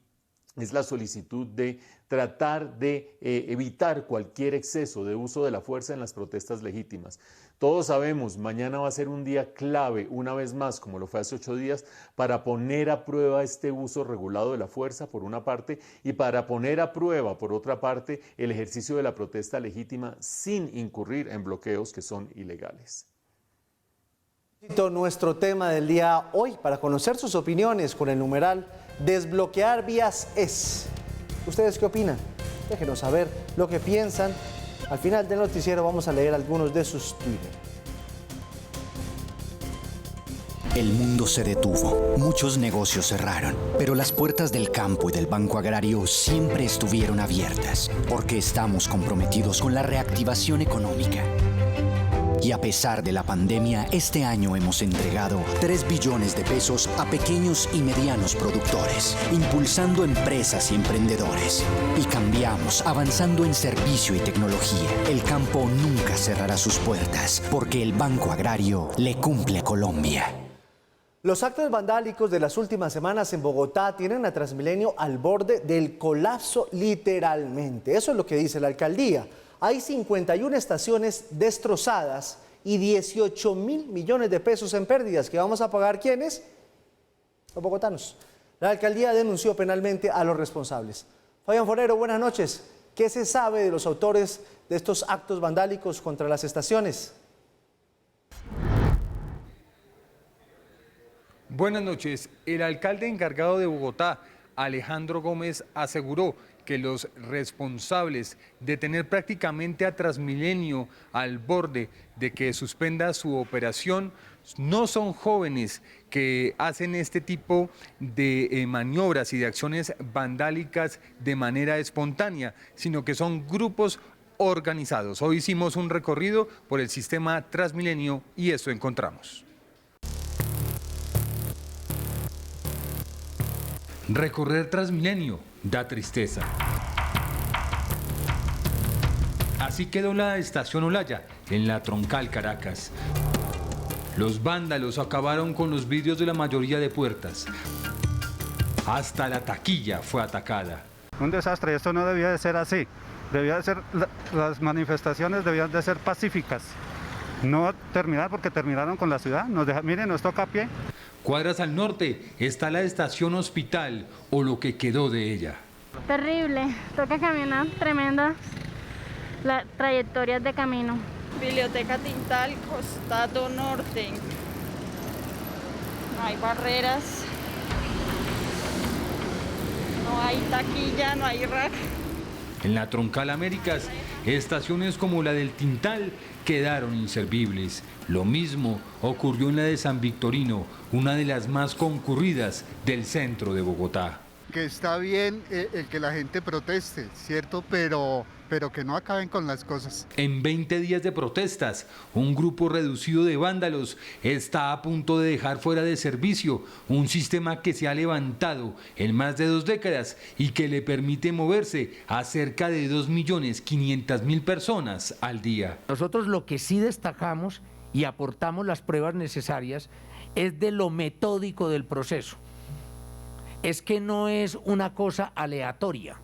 Speaker 12: es la solicitud de tratar de evitar cualquier exceso de uso de la fuerza en las protestas legítimas. Todos sabemos, mañana va a ser un día clave, una vez más, como lo fue hace 8 días, para poner a prueba este uso regulado de la fuerza, por una parte, y para poner a prueba, por otra parte, el ejercicio de la protesta legítima sin incurrir en bloqueos que son ilegales.
Speaker 2: Nuestro tema del día hoy, para conocer sus opiniones con el numeral Desbloquear vías es. ¿Ustedes qué opinan? Déjenos saber lo que piensan. Al final del noticiero vamos a leer algunos de sus Twitter.
Speaker 14: El mundo se detuvo, muchos negocios cerraron, pero las puertas del campo y del Banco Agrario siempre estuvieron abiertas, porque estamos comprometidos con la reactivación económica. Y a pesar de la pandemia, este año hemos entregado 3 billones de pesos a pequeños y medianos productores, impulsando empresas y emprendedores. Y cambiamos, avanzando en servicio y tecnología. El campo nunca cerrará sus puertas, porque el Banco Agrario le cumple a Colombia.
Speaker 2: Los actos vandálicos de las últimas semanas en Bogotá tienen a Transmilenio al borde del colapso literalmente. Eso es lo que dice la alcaldía. Hay 51 estaciones destrozadas y 18.000 millones de pesos en pérdidas que vamos a pagar ¿quiénes? Los bogotanos. La alcaldía denunció penalmente a los responsables. Fabián Forero, buenas noches. ¿Qué se sabe de los autores de estos actos vandálicos contra las estaciones?
Speaker 3: Buenas noches. El alcalde encargado de Bogotá, Alejandro Gómez, aseguró que los responsables de tener prácticamente a Transmilenio al borde de que suspenda su operación no son jóvenes que hacen este tipo de maniobras y de acciones vandálicas de manera espontánea, sino que son grupos organizados. Hoy hicimos un recorrido por el sistema Transmilenio y eso encontramos. Recorrer Transmilenio da tristeza. Así quedó la estación Olaya, en la Troncal Caracas. Los vándalos acabaron con los vidrios de la mayoría de puertas. Hasta la taquilla fue atacada.
Speaker 20: Un desastre, esto no debía de ser así. Debía de ser, las manifestaciones debían de ser pacíficas. No terminar porque terminaron con la ciudad. Miren, nos toca a pie.
Speaker 3: Cuadras al norte está la estación Hospital, o lo que quedó de ella.
Speaker 21: Terrible, toca caminar, tremenda la trayectoria de camino.
Speaker 22: Biblioteca Tintal, Costado Norte. No hay barreras, no hay taquilla, no hay rack.
Speaker 3: En la Troncal Américas, estaciones como la del Tintal quedaron inservibles. Lo mismo ocurrió en la de San Victorino, una de las más concurridas del centro de Bogotá.
Speaker 23: Que está bien el que la gente proteste, ¿cierto? Pero que no acaben con las cosas.
Speaker 3: En 20 días de protestas, un grupo reducido de vándalos está a punto de dejar fuera de servicio un sistema que se ha levantado en más de 2 décadas y que le permite moverse a cerca de 2.500.000 personas al día.
Speaker 24: Nosotros lo que sí destacamos y aportamos las pruebas necesarias es de lo metódico del proceso. Es que no es una cosa aleatoria.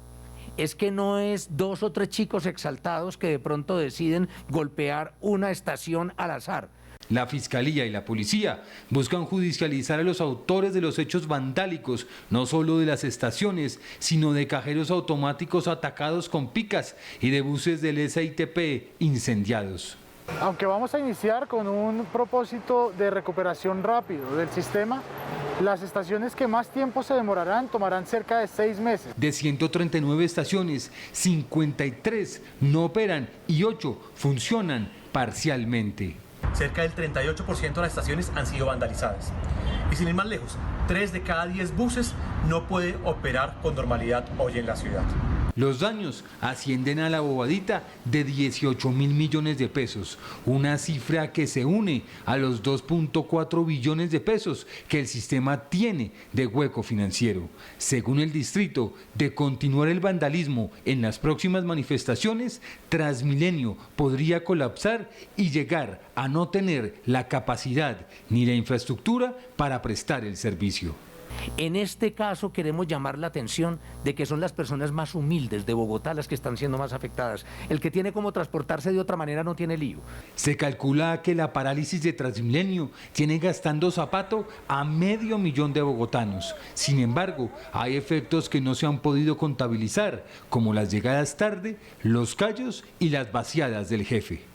Speaker 24: Es que no es 2 o 3 chicos exaltados que de pronto deciden golpear una estación al azar.
Speaker 3: La Fiscalía y la Policía buscan judicializar a los autores de los hechos vandálicos, no solo de las estaciones, sino de cajeros automáticos atacados con picas y de buses del SITP incendiados.
Speaker 27: Aunque vamos a iniciar con un propósito de recuperación rápido del sistema,
Speaker 1: Las estaciones que más tiempo se demorarán tomarán cerca de 6 meses.
Speaker 3: De 139 estaciones, 53 no operan y 8 funcionan parcialmente.
Speaker 5: Cerca del 38% de las estaciones han sido vandalizadas. Y sin ir más lejos, 3 de cada 10 buses no puede operar con normalidad hoy en la ciudad.
Speaker 3: Los daños ascienden a la bobadita de 18.000 millones de pesos, una cifra que se une a los 2.4 billones de pesos que el sistema tiene de hueco financiero. Según el distrito, de continuar el vandalismo en las próximas manifestaciones, Transmilenio podría colapsar y llegar a no tener la capacidad ni la infraestructura para prestar el servicio.
Speaker 24: En este caso queremos llamar la atención de que son las personas más humildes de Bogotá las que están siendo más afectadas. El que tiene como transportarse de otra manera no tiene lío.
Speaker 3: Se calcula que la parálisis de Transmilenio tiene gastando zapato a 500.000 de bogotanos. Sin embargo, hay efectos que no se han podido contabilizar, como las llegadas tarde, los callos y las vaciadas del jefe.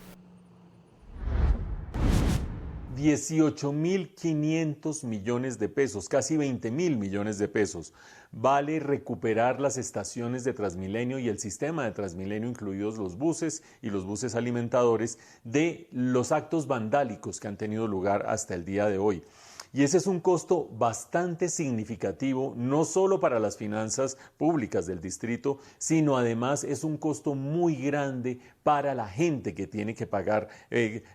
Speaker 12: 18.500 millones de pesos, casi 20.000 millones de pesos. Vale recuperar las estaciones de Transmilenio y el sistema de Transmilenio, incluidos los buses y los buses alimentadores, de los actos vandálicos que han tenido lugar hasta el día de hoy. Y ese es un costo bastante significativo, no solo para las finanzas públicas del distrito, sino además es un costo muy grande para la gente que tiene que pagar,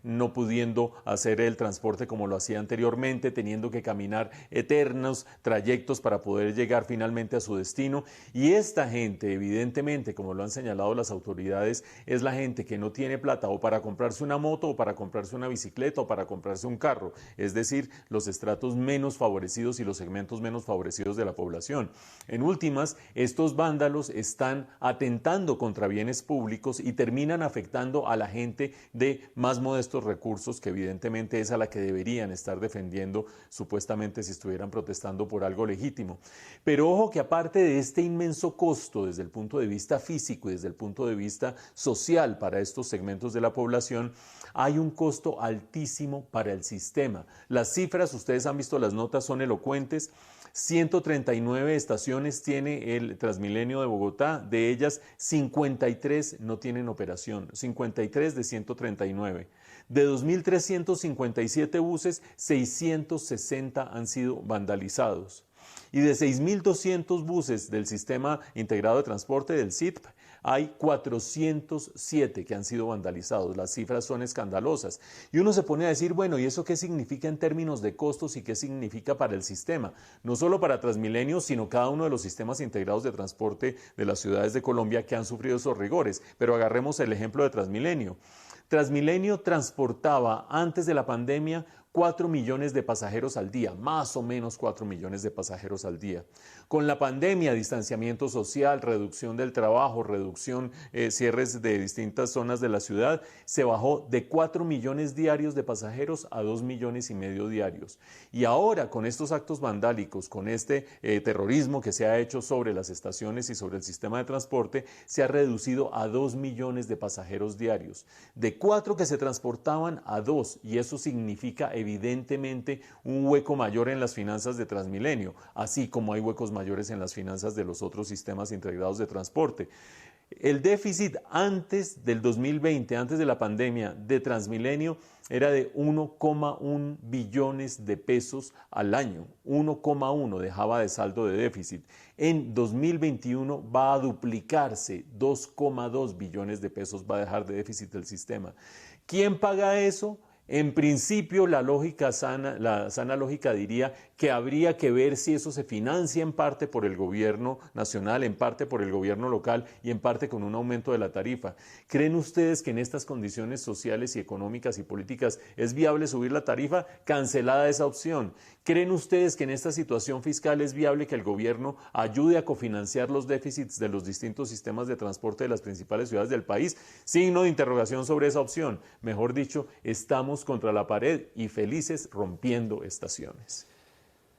Speaker 12: no pudiendo hacer el transporte como lo hacía anteriormente, teniendo que caminar eternos trayectos para poder llegar finalmente a su destino. Y esta gente, evidentemente, como lo han señalado las autoridades, es la gente que no tiene plata o para comprarse una moto o para comprarse una bicicleta o para comprarse un carro, es decir, los estratos menos favorecidos y los segmentos menos favorecidos de la población. En últimas, estos vándalos están atentando contra bienes públicos y terminan afectando a la gente de más modestos recursos, que evidentemente es a la que deberían estar defendiendo supuestamente si estuvieran protestando por algo legítimo. Pero ojo que aparte de este inmenso costo desde el punto de vista físico y desde el punto de vista social para estos segmentos de la población, hay un costo altísimo para el sistema. Las cifras, ustedes han visto las notas, son elocuentes. 139 estaciones tiene el Transmilenio de Bogotá, de ellas 53 no tienen operación, 53 de 139. De 2.357 buses, 660 han sido vandalizados. Y de 6.200 buses del Sistema Integrado de Transporte, del SITP, hay 407 que han sido vandalizados. Las cifras son escandalosas. Y uno se pone a decir, bueno, ¿y eso qué significa en términos de costos y qué significa para el sistema? No solo para Transmilenio, sino cada uno de los sistemas integrados de transporte de las ciudades de Colombia que han sufrido esos rigores. Pero agarremos el ejemplo de Transmilenio. Transmilenio transportaba antes de la pandemia 4 millones de pasajeros al día, más o menos 4 millones de pasajeros al día. Con la pandemia, distanciamiento social, reducción del trabajo, reducción, cierres de distintas zonas de la ciudad, se bajó de 4 millones diarios de pasajeros a 2,5 millones diarios. Y ahora, con estos actos vandálicos, con este terrorismo que se ha hecho sobre las estaciones y sobre el sistema de transporte, se ha reducido a 2 millones de pasajeros diarios. De 4 que se transportaban a 2, y eso significa evidentemente un hueco mayor en las finanzas de Transmilenio, así como hay huecos mayores en las finanzas de los otros sistemas integrados de transporte. El déficit antes del 2020, antes de la pandemia de Transmilenio, era de 1,1 billones de pesos al año. 1,1 dejaba de saldo de déficit. En 2021 va a duplicarse, 2,2 billones de pesos va a dejar de déficit el sistema. ¿Quién paga eso? En principio, la sana lógica diría que habría que ver si eso se financia en parte por el gobierno nacional, en parte por el gobierno local y en parte con un aumento de la tarifa. ¿Creen ustedes que en estas condiciones sociales y económicas y políticas es viable subir la tarifa? Cancelada esa opción. ¿Creen ustedes que en esta situación fiscal es viable que el gobierno ayude a cofinanciar los déficits de los distintos sistemas de transporte de las principales ciudades del país? Signo de interrogación sobre esa opción. Mejor dicho, estamos contra la pared y felices rompiendo estaciones.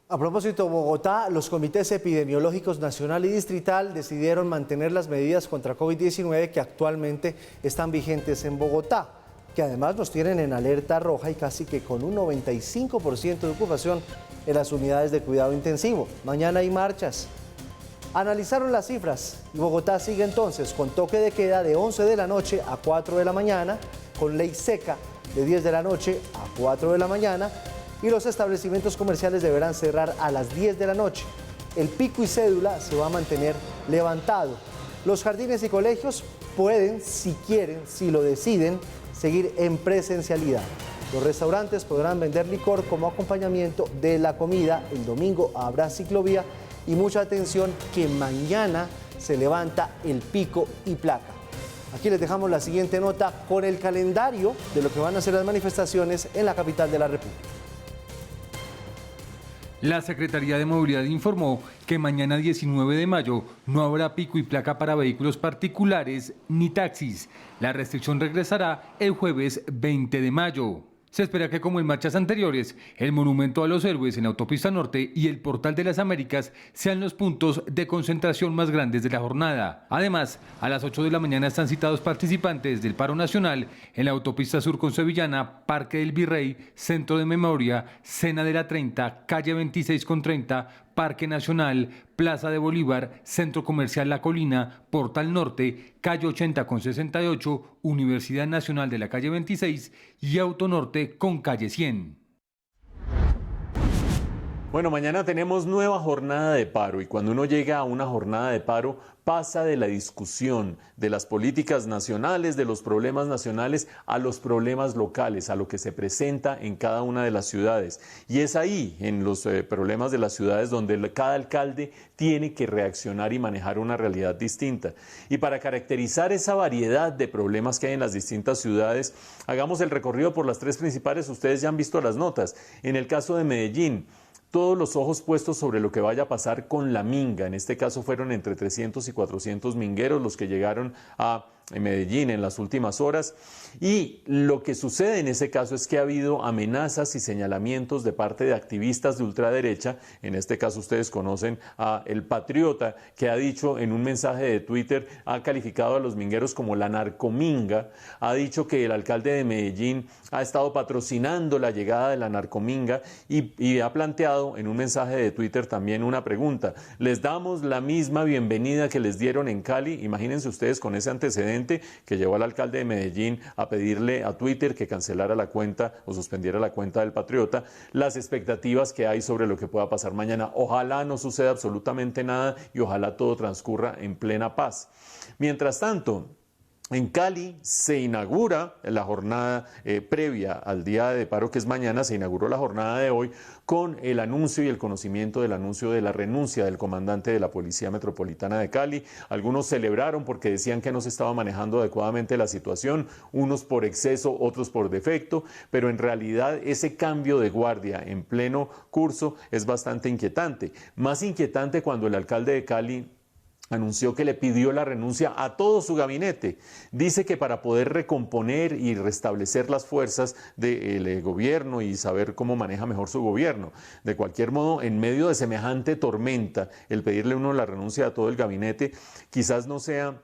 Speaker 2: A propósito, Bogotá, los comités epidemiológicos nacional y distrital decidieron mantener las medidas contra COVID-19 que actualmente están vigentes en Bogotá, que además nos tienen en alerta roja y casi que con un 95% de ocupación en las unidades de cuidado intensivo. Mañana hay marchas. Analizaron las cifras y Bogotá sigue entonces con toque de queda de 11 de la noche a 4 de la mañana, con ley seca de 10 de la noche a 4 de la mañana y los establecimientos comerciales deberán cerrar a las 10 de la noche. El pico y cédula se va a mantener levantado. Los jardines y colegios pueden, si quieren, si lo deciden, seguir en presencialidad. Los restaurantes podrán vender licor como acompañamiento de la comida. El domingo habrá ciclovía y mucha atención que mañana se levanta el pico y placa. Aquí les dejamos la siguiente nota con el calendario de lo que van a ser las manifestaciones en la capital de la República.
Speaker 3: La Secretaría de Movilidad informó que mañana 19 de mayo no habrá pico y placa para vehículos particulares ni taxis. La restricción regresará el jueves 20 de mayo. Se espera que, como en marchas anteriores, el Monumento a los Héroes en la Autopista Norte y el Portal de las Américas sean los puntos de concentración más grandes de la jornada. Además, a las 8 de la mañana están citados participantes del paro nacional en la Autopista Sur con Sevillana, Parque del Virrey, Centro de Memoria, Cena de la 30, Calle 26 con 30, Parque Nacional, Plaza de Bolívar, Centro Comercial La Colina, Portal Norte, Calle 80 con 68, Universidad Nacional de la Calle 26 y Auto Norte con Calle 100.
Speaker 12: Bueno, mañana tenemos nueva jornada de paro y cuando uno llega a una jornada de paro pasa de la discusión de las políticas nacionales, de los problemas nacionales a los problemas locales, a lo que se presenta en cada una de las ciudades. Y es ahí, en los problemas de las ciudades, donde cada alcalde tiene que reaccionar y manejar una realidad distinta. Y para caracterizar esa variedad de problemas que hay en las distintas ciudades, hagamos el recorrido por las tres principales. Ustedes ya han visto las notas. En el caso de Medellín, todos los ojos puestos sobre lo que vaya a pasar con la minga. En este caso fueron entre 300 y 400 mingueros los que llegaron a Medellín en las últimas horas. Y lo que sucede en ese caso es que ha habido amenazas y señalamientos de parte de activistas de ultraderecha. En este caso ustedes conocen a El Patriota, que ha dicho en un mensaje de Twitter, ha calificado a los mingueros como la narcominga, ha dicho que el alcalde de Medellín ha estado patrocinando la llegada de la narcominga y ha planteado en un mensaje de Twitter también una pregunta. ¿Les damos la misma bienvenida que les dieron en Cali? Imagínense ustedes con ese antecedente que llevó al alcalde de Medellín a pedirle a Twitter que cancelara la cuenta o suspendiera la cuenta del Patriota, las expectativas que hay sobre lo que pueda pasar mañana. Ojalá no suceda absolutamente nada y ojalá todo transcurra en plena paz. Mientras tanto, en Cali se inaugura la jornada previa al día de paro, que es mañana. Se inauguró la jornada de hoy con el anuncio y el conocimiento del anuncio de la renuncia del comandante de la Policía Metropolitana de Cali. Algunos celebraron porque decían que no se estaba manejando adecuadamente la situación, unos por exceso, otros por defecto, pero en realidad ese cambio de guardia en pleno curso es bastante inquietante. Más inquietante cuando el alcalde de Cali anunció que le pidió la renuncia a todo su gabinete. Dice que para poder recomponer y restablecer las fuerzas del gobierno y saber cómo maneja mejor su gobierno. De cualquier modo, en medio de semejante tormenta, el pedirle uno la renuncia a todo el gabinete quizás no sea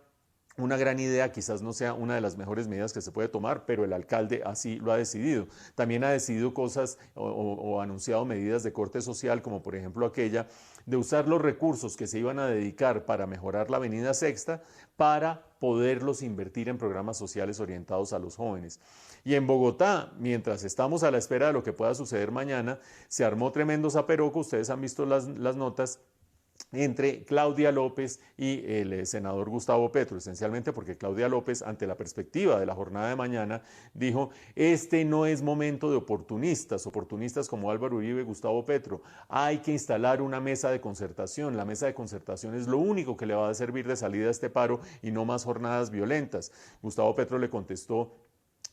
Speaker 12: una gran idea, quizás no sea una de las mejores medidas que se puede tomar, pero el alcalde así lo ha decidido. También ha decidido cosas o anunciado medidas de corte social, como por ejemplo aquella de usar los recursos que se iban a dedicar para mejorar la Avenida Sexta para poderlos invertir en programas sociales orientados a los jóvenes. Y en Bogotá, mientras estamos a la espera de lo que pueda suceder mañana, se armó tremendo zaperoco. Ustedes han visto las notas entre Claudia López y el senador Gustavo Petro, esencialmente porque Claudia López, ante la perspectiva de la jornada de mañana, dijo: este no es momento de oportunistas como Álvaro Uribe y Gustavo Petro, hay que instalar una mesa de concertación, la mesa de concertación es lo único que le va a servir de salida a este paro y no más jornadas violentas. Gustavo Petro le contestó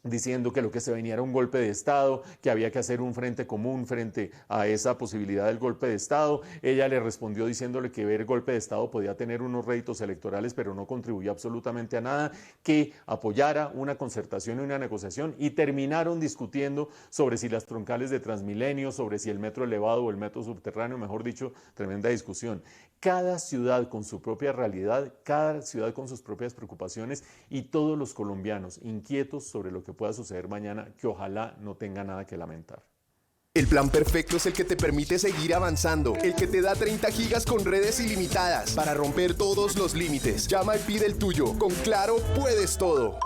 Speaker 12: diciendo que lo que se venía era un golpe de Estado, que había que hacer un frente común frente a esa posibilidad del golpe de Estado. Ella le respondió diciéndole que ver golpe de Estado podía tener unos réditos electorales, pero no contribuía absolutamente a nada, que apoyara una concertación y una negociación, y terminaron discutiendo sobre si las troncales de Transmilenio, sobre si el metro elevado o el metro subterráneo, mejor dicho, tremenda discusión. Cada ciudad con su propia realidad, cada ciudad con sus propias preocupaciones y todos los colombianos inquietos sobre lo que pueda suceder mañana, que ojalá no tenga nada que lamentar.
Speaker 4: El plan perfecto es el que te permite seguir avanzando, el que te da 30 gigas con redes ilimitadas para romper todos los límites. Llama y pide el tuyo. Con Claro puedes todo.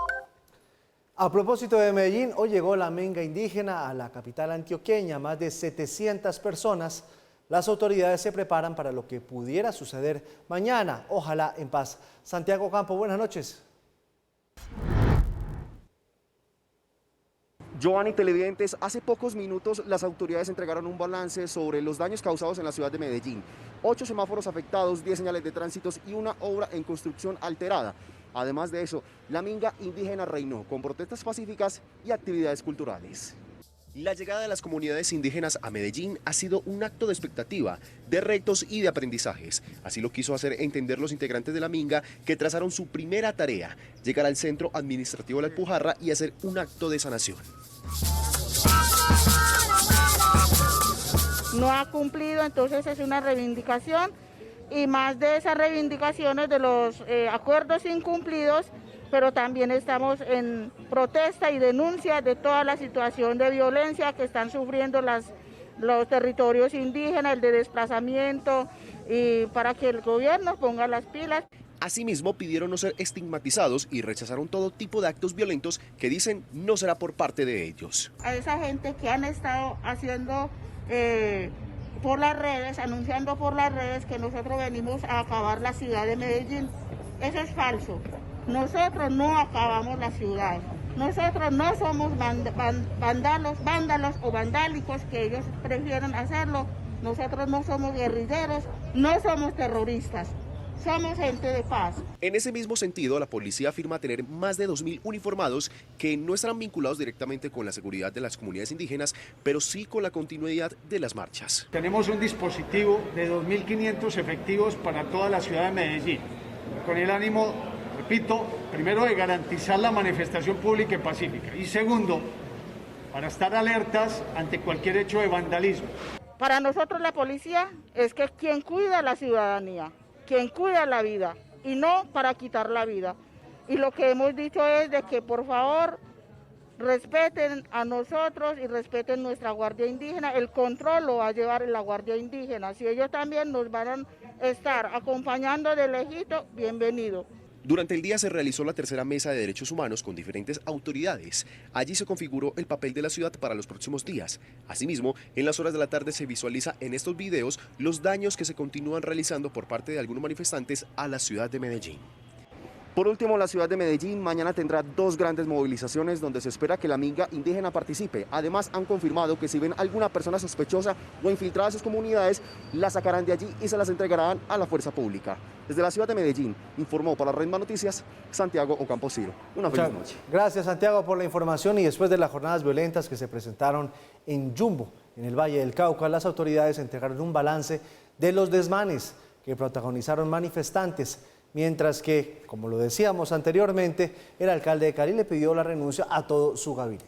Speaker 2: A propósito de Medellín, hoy llegó la minga indígena a la capital antioqueña. Más de 700 personas. Las autoridades se preparan para lo que pudiera suceder mañana. Ojalá en paz. Santiago Campo, buenas noches.
Speaker 8: Giovanni, televidentes, hace pocos minutos las autoridades entregaron un balance sobre los daños causados en la ciudad de Medellín. 8 semáforos afectados, 10 señales de tránsitos y una obra en construcción alterada. Además de eso, la minga indígena reinó con protestas pacíficas y actividades culturales.
Speaker 4: La llegada de las comunidades indígenas a Medellín ha sido un acto de expectativa, de retos y de aprendizajes. Así lo quiso hacer entender los integrantes de la minga, que trazaron su primera tarea, llegar al centro administrativo de la Alpujarra y hacer un acto de sanación.
Speaker 9: No ha cumplido, entonces es una reivindicación, y más de esas reivindicaciones de los acuerdos incumplidos, pero también estamos en protesta y denuncia de toda la situación de violencia que están sufriendo los territorios indígenas, el de desplazamiento, y para que el gobierno ponga las pilas.
Speaker 4: Asimismo, pidieron no ser estigmatizados y rechazaron todo tipo de actos violentos que dicen no será por parte de ellos.
Speaker 9: A esa gente que han estado haciendo por las redes, anunciando por las redes que nosotros venimos a acabar la ciudad de Medellín, eso es falso. Nosotros no acabamos la ciudad. Nosotros no somos vándalos o vandálicos, que ellos prefieren hacerlo. Nosotros no somos guerrilleros, no somos terroristas. Somos gente de paz.
Speaker 4: En ese mismo sentido, la policía afirma tener más de 2.000 uniformados que no estarán vinculados directamente con la seguridad de las comunidades indígenas, pero sí con la continuidad de las marchas.
Speaker 10: Tenemos un dispositivo de 2.500 efectivos para toda la ciudad de Medellín, con el ánimo, repito, primero de garantizar la manifestación pública y pacífica, y segundo, para estar alertas ante cualquier hecho de vandalismo.
Speaker 9: Para nosotros la policía es que quien cuida a la ciudadanía, quien cuida la vida, y no para quitar la vida. Y lo que hemos dicho es de que por favor respeten a nosotros y respeten nuestra Guardia Indígena. El control lo va a llevar la Guardia Indígena. Si ellos también nos van a estar acompañando de lejito, bienvenido.
Speaker 4: Durante el día se realizó la tercera mesa de derechos humanos con diferentes autoridades. Allí se configuró el papel de la ciudad para los próximos días. Asimismo, en las horas de la tarde se visualiza en estos videos los daños que se continúan realizando por parte de algunos manifestantes a la ciudad de Medellín.
Speaker 8: Por último, la ciudad de Medellín mañana tendrá 2 grandes movilizaciones donde se espera que la minga indígena participe. Además, han confirmado que si ven alguna persona sospechosa o infiltrada en sus comunidades, la sacarán de allí y se las entregarán a la fuerza pública. Desde la ciudad de Medellín, informó para Red Más Noticias, Santiago Ocampo Ciro. Una feliz noche.
Speaker 2: Gracias, Santiago, por la información. Y después de las jornadas violentas que se presentaron en Yumbo, en el Valle del Cauca, las autoridades entregaron un balance de los desmanes que protagonizaron manifestantes. Mientras que, como lo decíamos anteriormente, el alcalde de Cali le pidió la renuncia a todo su gabinete.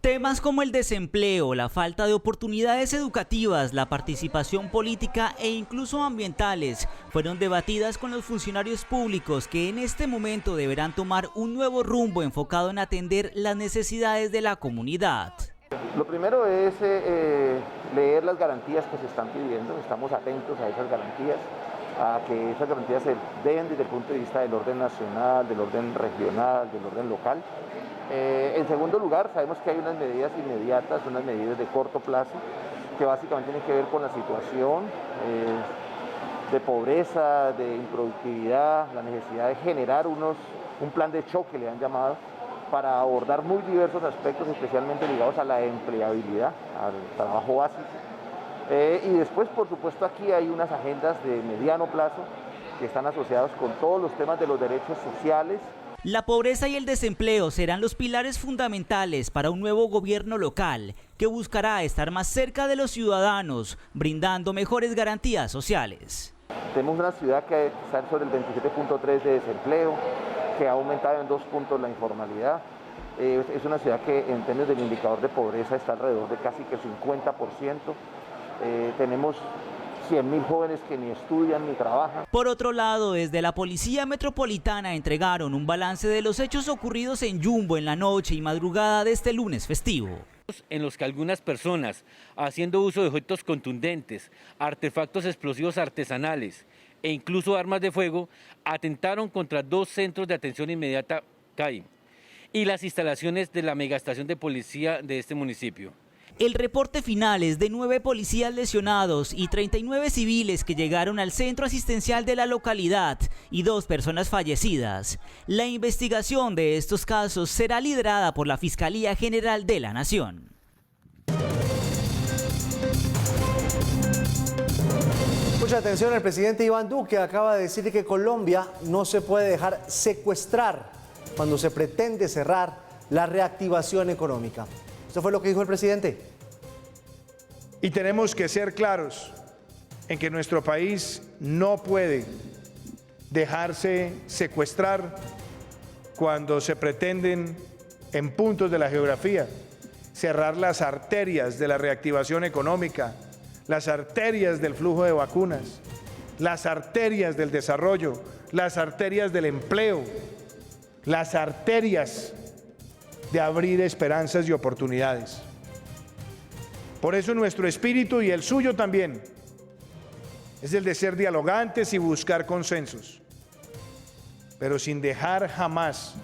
Speaker 11: Temas como el desempleo, la falta de oportunidades educativas, la participación política e incluso ambientales fueron debatidas con los funcionarios públicos que en este momento deberán tomar un nuevo rumbo enfocado en atender las necesidades de la comunidad.
Speaker 8: Lo primero es leer las garantías que se están pidiendo. Estamos atentos a esas garantías, a que esas garantías se den desde el punto de vista del orden nacional, del orden regional, del orden local. En segundo lugar, sabemos que hay unas medidas inmediatas, unas medidas de corto plazo, que básicamente tienen que ver con la situación de pobreza, de improductividad, la necesidad de generar un plan de choque, le han llamado, para abordar muy diversos aspectos, especialmente ligados a la empleabilidad, al trabajo básico. Y después, por supuesto, aquí hay unas agendas de mediano plazo que están asociadas con todos los temas de los derechos sociales.
Speaker 11: La pobreza y el desempleo serán los pilares fundamentales para un nuevo gobierno local que buscará estar más cerca de los ciudadanos, brindando mejores garantías sociales.
Speaker 8: Tenemos una ciudad que está sobre el 27.3 de desempleo, que ha aumentado en 2 puntos la informalidad. Es una ciudad que en términos del indicador de pobreza está alrededor de casi que 50%. Tenemos 100.000 jóvenes que ni estudian ni trabajan.
Speaker 11: Por otro lado, desde la Policía Metropolitana entregaron un balance de los hechos ocurridos en Yumbo en la noche y madrugada de este lunes festivo.
Speaker 6: En los que algunas personas, haciendo uso de objetos contundentes, artefactos explosivos artesanales e incluso armas de fuego, atentaron contra 2 centros de atención inmediata CAI y las instalaciones de la megaestación de policía de este municipio.
Speaker 11: El reporte final es de 9 policías lesionados y 39 civiles que llegaron al centro asistencial de la localidad y 2 personas fallecidas. La investigación de estos casos será liderada por la Fiscalía General de la Nación.
Speaker 2: Mucha atención, el presidente Iván Duque acaba de decir que Colombia no se puede dejar secuestrar cuando se pretende cerrar la reactivación económica. Eso fue lo que dijo el presidente.
Speaker 15: Y tenemos que ser claros en que nuestro país no puede dejarse secuestrar cuando se pretenden, en puntos de la geografía, cerrar las arterias de la reactivación económica, las arterias del flujo de vacunas, las arterias del desarrollo, las arterias del empleo, las arterias de abrir esperanzas y oportunidades. Por eso nuestro espíritu y el suyo también es el de ser dialogantes y buscar consensos, pero sin dejar jamás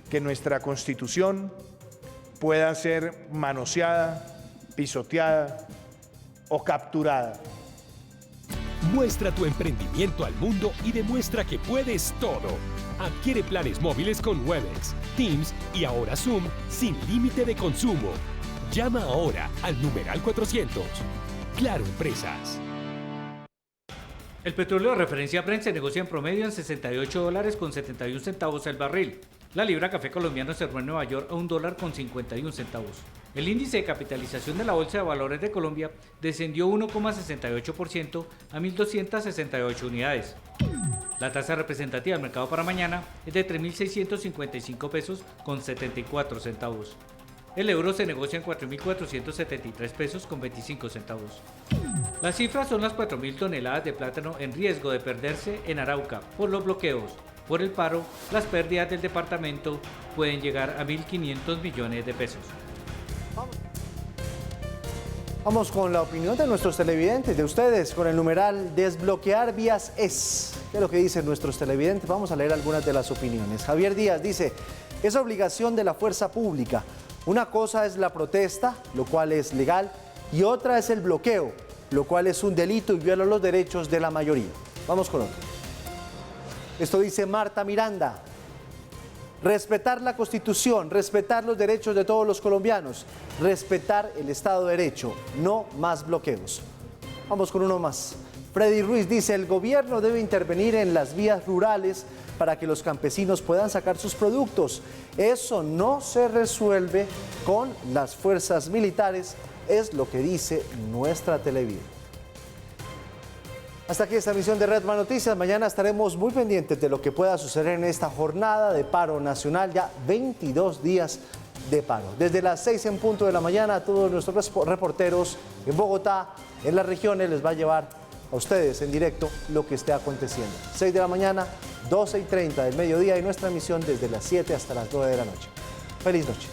Speaker 15: que nuestra Constitución pueda ser manoseada, pisoteada o capturada.
Speaker 16: Muestra tu emprendimiento al mundo y demuestra que puedes todo. Adquiere planes móviles con Webex, Teams y ahora Zoom sin límite de consumo. Llama ahora al numeral 400. Claro Empresas.
Speaker 17: El petróleo de referencia Brent se negocia en promedio en $68.71 el barril. La libra café colombiano cerró en Nueva York a $1.51. El índice de capitalización de la Bolsa de Valores de Colombia descendió 1,68% a 1.268 unidades. La tasa representativa del mercado para mañana es de 3.655 pesos con 74 centavos. El euro se negocia en 4.473 pesos con 25 centavos. Las cifras son las 4.000 toneladas de plátano en riesgo de perderse en Arauca por los bloqueos. Por el paro, las pérdidas del departamento pueden llegar a 1.500 millones de pesos.
Speaker 2: Vamos con la opinión de nuestros televidentes, de ustedes, con el numeral desbloquear vías es. ¿Qué es lo que dicen nuestros televidentes? Vamos a leer algunas de las opiniones. Javier Díaz dice, es obligación de la fuerza pública. Una cosa es la protesta, lo cual es legal, y otra es el bloqueo, lo cual es un delito y viola los derechos de la mayoría. Vamos con otro. Esto dice Marta Miranda. Respetar la Constitución, respetar los derechos de todos los colombianos, respetar el Estado de Derecho, no más bloqueos. Vamos con uno más. Freddy Ruiz dice, el gobierno debe intervenir en las vías rurales para que los campesinos puedan sacar sus productos. Eso no se resuelve con las fuerzas militares, es lo que dice nuestra televidente. Hasta aquí esta emisión de Redman Noticias. Mañana estaremos muy pendientes de lo que pueda suceder en esta jornada de paro nacional, ya 22 días de paro. Desde las 6 en punto de la mañana, todos nuestros reporteros en Bogotá, en las regiones, les va a llevar a ustedes en directo lo que esté aconteciendo. 6 de la mañana, 12:30 del mediodía y nuestra emisión desde las 7 hasta las 9 de la noche. Feliz noche.